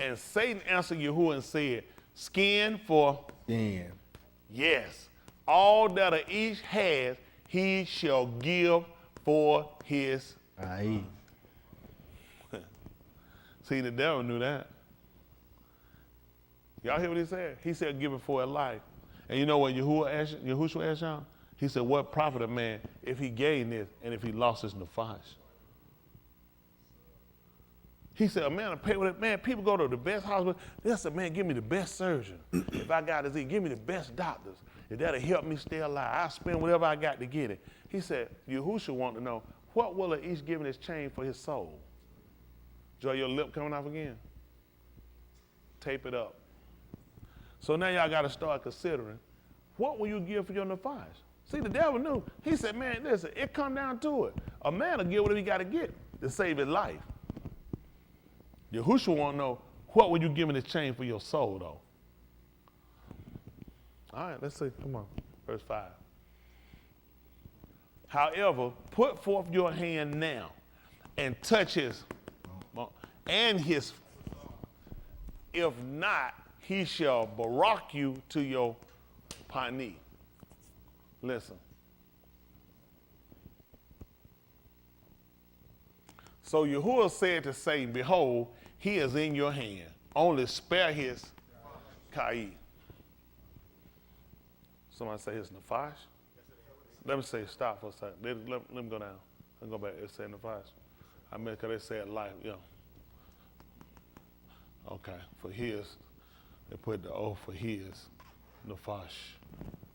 And Satan answered Yahuah and said, skin for
Then
yes, all that a each has, he shall give for his.
aye.
See, the devil knew that. Y'all hear what he said? He said, give it for a life. And you know what Yahushua asked y'all? He said, what profit a man if he gained this and if he lost his nefesh? He said, a man will pay with it. Man, people go to the best hospital. They said, man, give me the best surgeon. If I got disease, give me the best doctors. If that'll help me stay alive, I'll spend whatever I got to get it. He said, Yahushua want to know, what will each give in exchange for his soul? Joy, your lip coming off again? Tape it up. So now y'all got to start considering, what will you give for your nefesh? See, the devil knew. He said, man, listen, it come down to it. A man will get whatever he got to get to save his life. Yahushua want to know, what will you give in exchange for your soul, though? All right, let's see. Come on. Verse 5. However, put forth your hand now and touch his, and his, if not, he shall barak you to your pani. Listen. So Yahuwah said to Satan, behold, he is in your hand. Only spare his kai. Somebody say his nefesh? Let me say stop for a second. Let me go down. Let me go back. It said nefesh. I mean, because they said life, yeah. Okay, for his, they put the O for his, nefesh,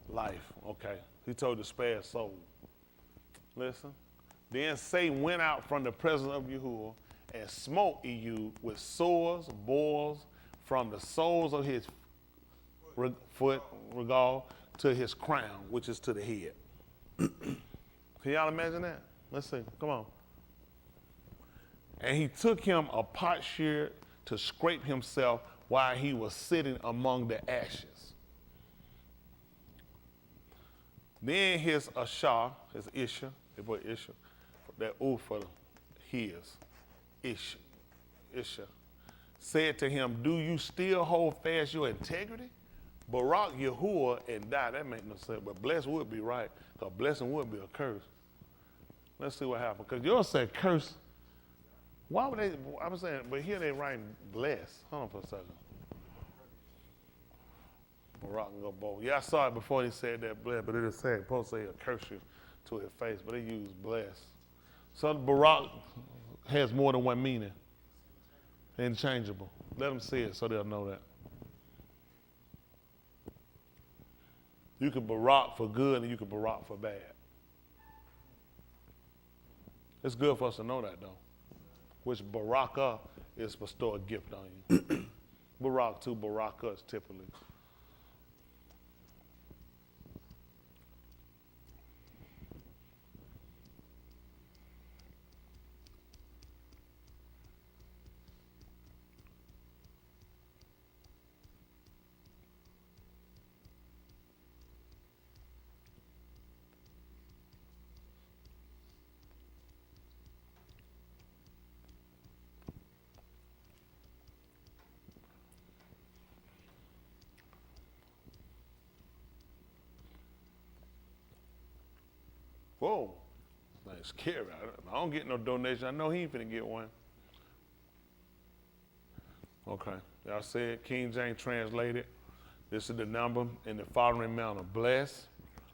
life, okay. He told the spare his soul. Listen. Then Satan went out from the presence of Yahuwah and smote Ehud with sores, boils from the soles of his foot, regal, to his crown, which is to the head. Can y'all imagine that? Let's see, come on. And he took him a potsherd to scrape himself while he was sitting among the ashes. Then his Ashar, his Isha, they put Isha, that O for his, Isha, said to him, do you still hold fast your integrity? Barak Yahuwah and die. That make no sense, but blessed would be right, because blessing would be a curse. Let's see what happened, because yours said curse. Why would they, I was saying, but here they writing bless. Hold on for a second. Barak and go both. Yeah, I saw it before he said that bless, but it is said, supposed to say a curse you to his face, but they use bless. So Barak has more than one meaning. Interchangeable. Let them see it so they'll know that. You can Barak for good and you can Barak for bad. It's good for us to know that though. Which Barakah is bestow a gift on you. Barak to Barakah is typically. Whoa, that's scary. I don't get no donation. I know he ain't finna get one. Okay, y'all said King James translated. This is the number in the following manner. Bless,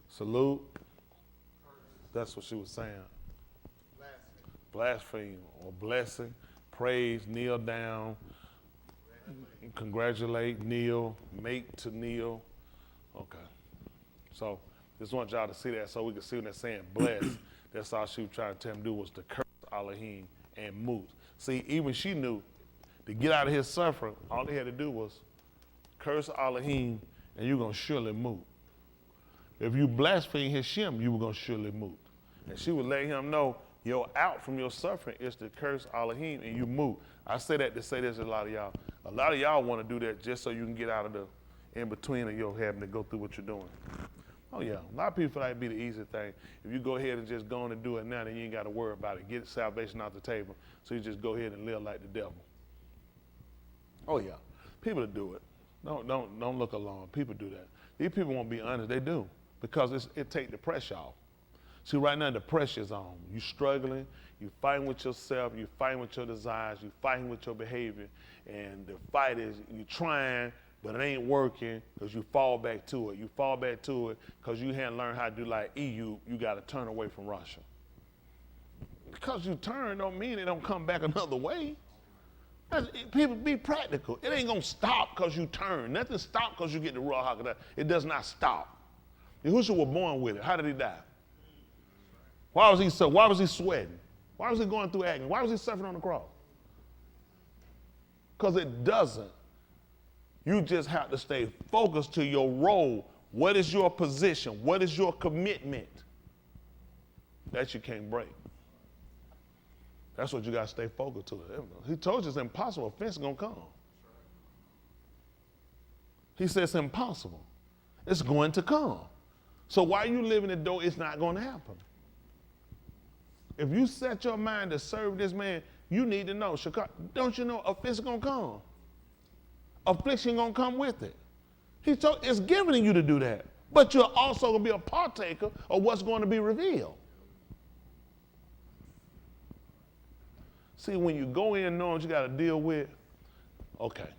salute. That's what she was saying. Blaspheme or blessing, praise, kneel down, congratulate, kneel, make to kneel. Okay, so just want y'all to see that so we can see when they're saying bless. That's all she was trying to tell him to do was to curse Elohim and move. See, even she knew to get out of his suffering, all he had to do was curse Elohim and you're going to surely move. If you blaspheme his Shem, you were going to surely move. And she would let him know your out from your suffering is to curse Elohim and you move. I say that to say this to a lot of y'all. A lot of y'all want to do that just so you can get out of the in between of your having to go through what you're doing. Oh yeah, a lot of people feel like it'd be the easy thing. If you go ahead and just go on and do it now, then you ain't got to worry about it. Get salvation off the table, so you just go ahead and live like the devil. Oh yeah, people do it. Don't look alone. People do that. These people won't be honest. They do, because it take the pressure off. See, right now the pressure's on. You struggling. You fighting with yourself. You fighting with your desires. You fighting with your behavior, and the fight is you trying, but it ain't working because you fall back to it. You fall back to it because you hadn't learned how to do like EU. You got to turn away from Russia. Because you turn don't mean it don't come back another way. People, be practical. It ain't going to stop because you turn. Nothing stops because you get the Yahuah. It does not stop. Yahushua was born with it. How did he die? Why was he sweating? Why was he going through agony? Why was he suffering on the cross? Because it doesn't. You just have to stay focused to your role. What is your position? What is your commitment? That you can't break. That's what you got to stay focused to. He told you it's impossible. Offense is going to come. He said it's impossible. It's going to come. So while you live in the door, it's not going to happen. If you set your mind to serve this man, you need to know, Chicago, don't you know offense is going to come? Affliction going to come with it. He told, it's giving you to do that. But you're also going to be a partaker of what's going to be revealed. See, when you go in knowing what you got to deal with, okay.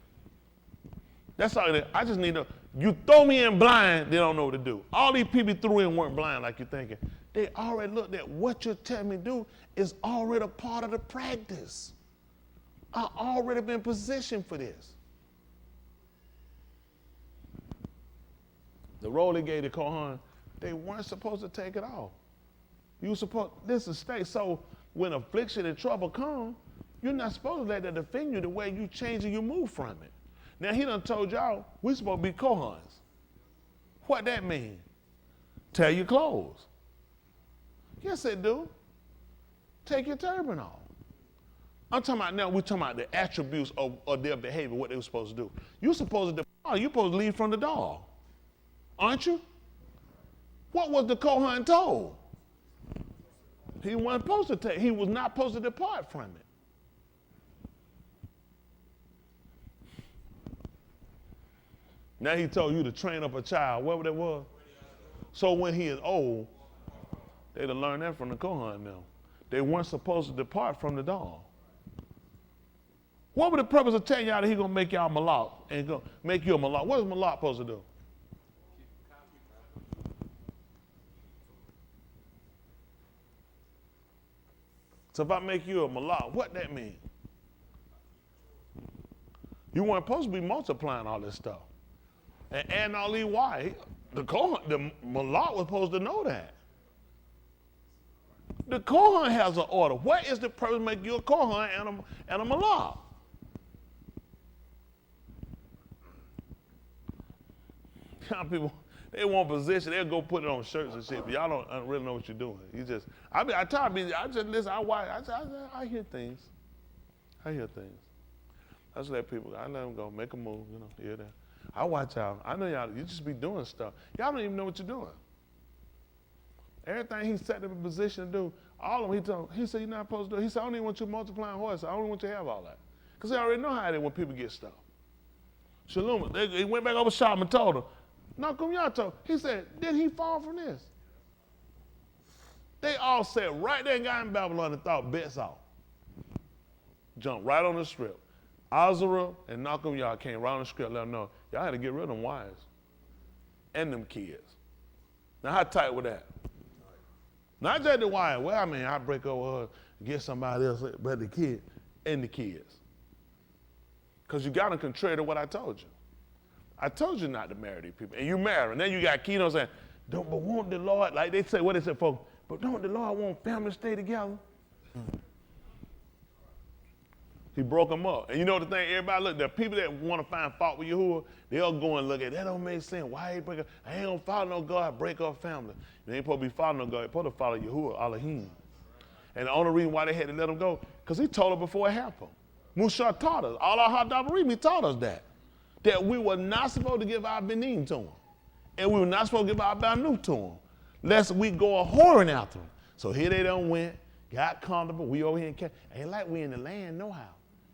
That's all it is. I just need to, you throw me in blind, they don't know what to do. All these people threw in weren't blind like you're thinking. They already looked at what you're telling me to do is already a part of the practice. I already been positioned for this. The role they gave to Kohan, they weren't supposed to take it off. You were supposed, this is state. So when affliction and trouble come, you're not supposed to let that defend you the way you change and you move from it. Now he done told y'all, we supposed to be Kohans. What that mean? Tear your clothes. Yes, it do. Take your turban off. I'm talking about now, we're talking about the attributes of their behavior, what they were supposed to do. You're supposed to depart, you're supposed to leave from the door. Aren't you? What was the Kohan told? He wasn't supposed to take, he was not supposed to depart from it. Now he told you to train up a child, whatever that was. So when he is old, they'd have learned that from the Kohan now. They weren't supposed to depart from the door. What was the purpose of telling y'all that he's going to make y'all malak and go make you a malak? What is malak supposed to do? So if I make you a malak, what that mean? You weren't supposed to be multiplying all this stuff. And adding all these why? The malak was supposed to know that. The Kohan has an order. What is the purpose of making you a Kohan and a malak? Young people, they want position. They'll go put it on shirts and shit, but y'all don't really know what you're doing. You just, I just listen. I watch. I hear things. I hear things. I just let people. I let them go, make a move. You know, here, there. I watch y'all. I know y'all. You just be doing stuff. Y'all don't even know what you're doing. Everything he set in a position to do, all of them, he said, you're not supposed to do it. He said, I don't even want you multiplying horses. I don't want you to have all that. Because they already know how it is when people get stuff. Shalom, he went back over shop and told him, he said, did he fall from this? They all sat right there and got in Babylon and thought bets off. Jumped right on the strip. Azara and Nakum y'all came right on the strip, let them know, y'all had to get rid of them wives and them kids. Now how tight was that? Not just the wife. Well, I mean, I break over her, get somebody else, but the kid and the kids. Because you got to contrary to what I told you. I told you not to marry these people. And you marry. And then you got Keno saying, but won't the Lord, like they say, what they say, folks, but don't the Lord want families to stay together? He broke them up. And you know the thing, everybody look, the people that want to find fault with Yahuah, they'll go and look at, that don't make sense. Why he break up? I ain't going to follow no God, break up family. You ain't supposed to be following no God, you're supposed to follow Yahuah, Elohim. And the only reason why they had to let him go, because he told her before it happened. Mushar taught us. All our Hadabarim, he taught us that. that we were not supposed to give our benin to him. And we were not supposed to give our banu to him, lest we go a-whoring after him. So here they done went, got comfortable. We over here in Canada. Ain't like we in the land no how.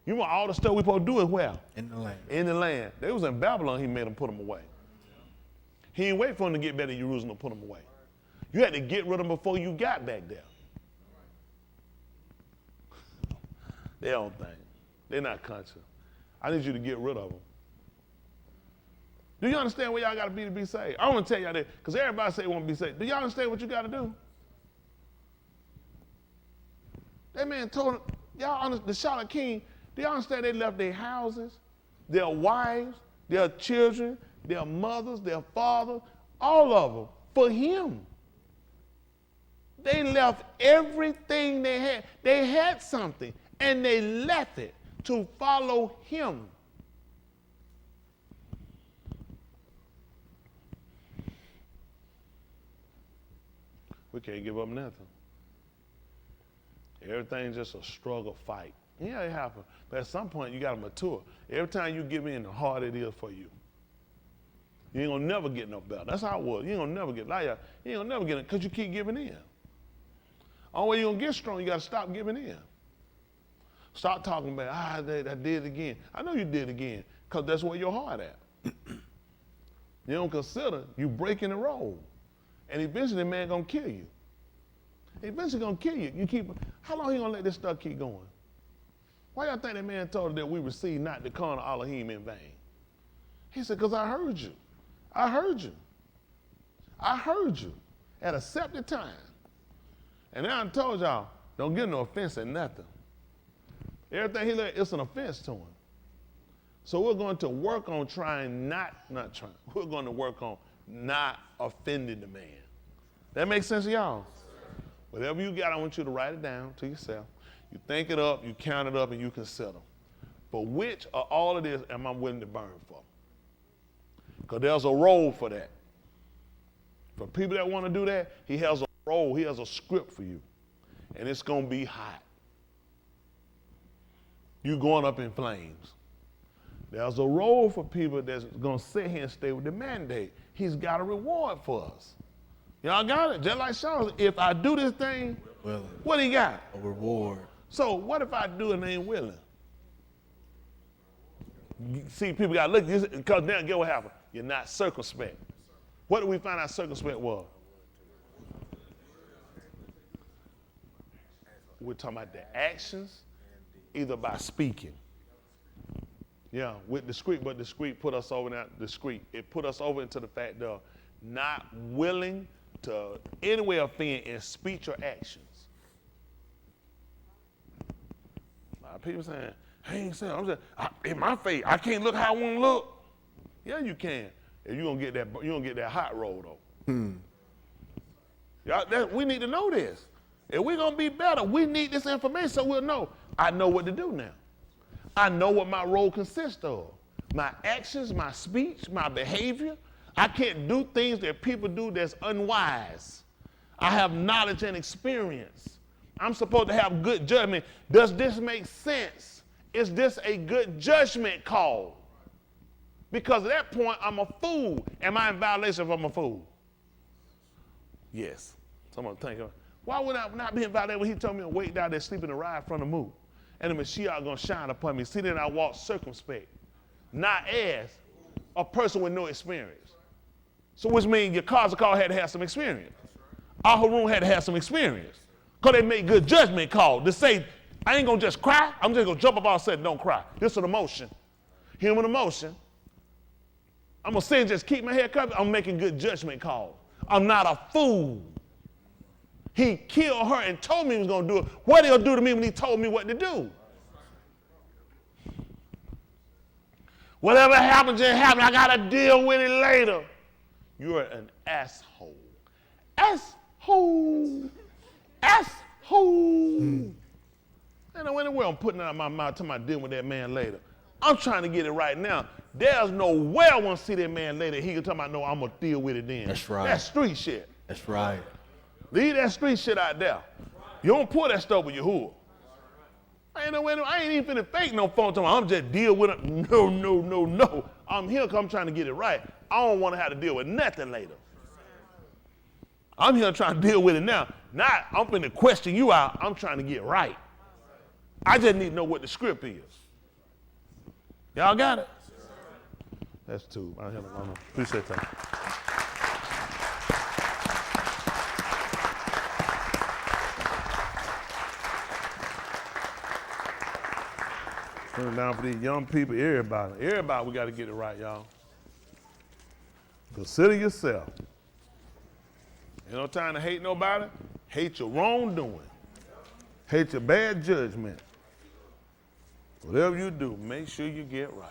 You know all the stuff we supposed to do is where?
In the land.
In the land. They was in Babylon, he made them put them away. He didn't wait for them to get better in Jerusalem to put them away. You had to get rid of them before you got back there. They don't think. They're not conscious. I need you to get rid of them. Do you understand what y'all got to be saved? I want to tell y'all that, because everybody say they want to be saved. Do y'all understand what you got to do? That man told y'all, the Charlotte King, do y'all understand they left their houses, their wives, their children, their mothers, their fathers, all of them, for him. They left everything they had. They had something, and they left it to follow him. We can't give up nothing. Everything's just a struggle fight. Yeah, it happens. But at some point, you got to mature. Every time you give in, the harder it is for you. You ain't going to never get no better. That's how it was. You ain't going to never get like that. You ain't going to never get it because you keep giving in. Only way you're going to get strong, you got to stop giving in. Stop talking about, I did it again. I know you did it again because that's where your heart at. You don't consider you breaking the road. And eventually, the man going to kill you. Eventually going to kill you. How long he going to let this stuff keep going? Why y'all think that man told her that we receive not the carnal Elohim in vain? He said, because I heard you. I heard you. I heard you at a accepted time. And now I told y'all, don't get no offense at nothing. Everything he let, it's an offense to him. So we're going to work on we're going to work on not offending the man. That makes sense to y'all? Whatever you got, I want you to write it down to yourself. You think it up, you count it up, and you consider. For which of all of this am I willing to burn for? Because there's a role for that. For people that want to do that, he has a role, he has a script for you. And it's going to be hot. You going up in flames. There's a role for people that's going to sit here and stay with the mandate. He's got a reward for us. Y'all got it? Just like Charles, if I do this thing, what he got?
A reward.
So what if I do it and ain't willing? See, people got to look at this, because now get what happened. You're not circumspect. What did we find out circumspect was? We're talking about the actions, either by speaking. Yeah, with discreet, but discreet put us over that discreet. It put us over into the fact of not willing to any way offend in speech or actions. A lot of people saying, I ain't saying, I'm saying, in my face, I can't look how I want to look. Yeah, you can. If you're gonna get that hot roll though. Y'all, we need to know this. If we're gonna be better, we need this information so we'll know. I know what to do now. I know what my role consists of. My actions, my speech, my behavior. I can't do things that people do that's unwise. I have knowledge and experience. I'm supposed to have good judgment. Does this make sense? Is this a good judgment call? Because at that point, I'm a fool. Am I in violation if I'm a fool? Yes. Someone think, why would I not be in violation when he told me to wait down there sleeping to ride from the moon? And the Mashiach going to shine upon me. See, then I walk circumspect, not as a person with no experience. So which means your Kazakal had to have some experience. Aharun had to have some experience. Because they made good judgment call to say, I ain't going to just cry. I'm just going to jump up all and say, don't cry. This is an emotion. Human emotion. I'm going to say just keep my head covered. I'm making good judgment calls. I'm not a fool. He killed her and told me he was going to do it. What he'll do to me when he told me what to do? Whatever happens, it happened. I got to deal with it later. You're an asshole. Asshole. Asshole. And I went anywhere I'm putting it out of my mouth till I'm dealing with that man later. I'm trying to get it right now. There's no way I want to see that man later. He can tell me, no, I'm going to deal with it then.
That's right.
That's street shit.
That's right.
Leave that street shit out there. You don't pull that stuff with Yahuah. I ain't even finna fake no phone time. I'm just deal with it. No. I'm here because I'm trying to get it right. I don't want to have to deal with nothing later. I'm here trying to deal with it now. Not I'm finna question you out. I'm trying to get right. I just need to know what the script is. Y'all got it? That's two. I appreciate that. Turn it down for these young people, everybody. Everybody, we got to get it right, y'all. Consider yourself. Ain't no time to hate nobody. Hate your wrongdoing. Hate your bad judgment. Whatever you do, make sure you get right.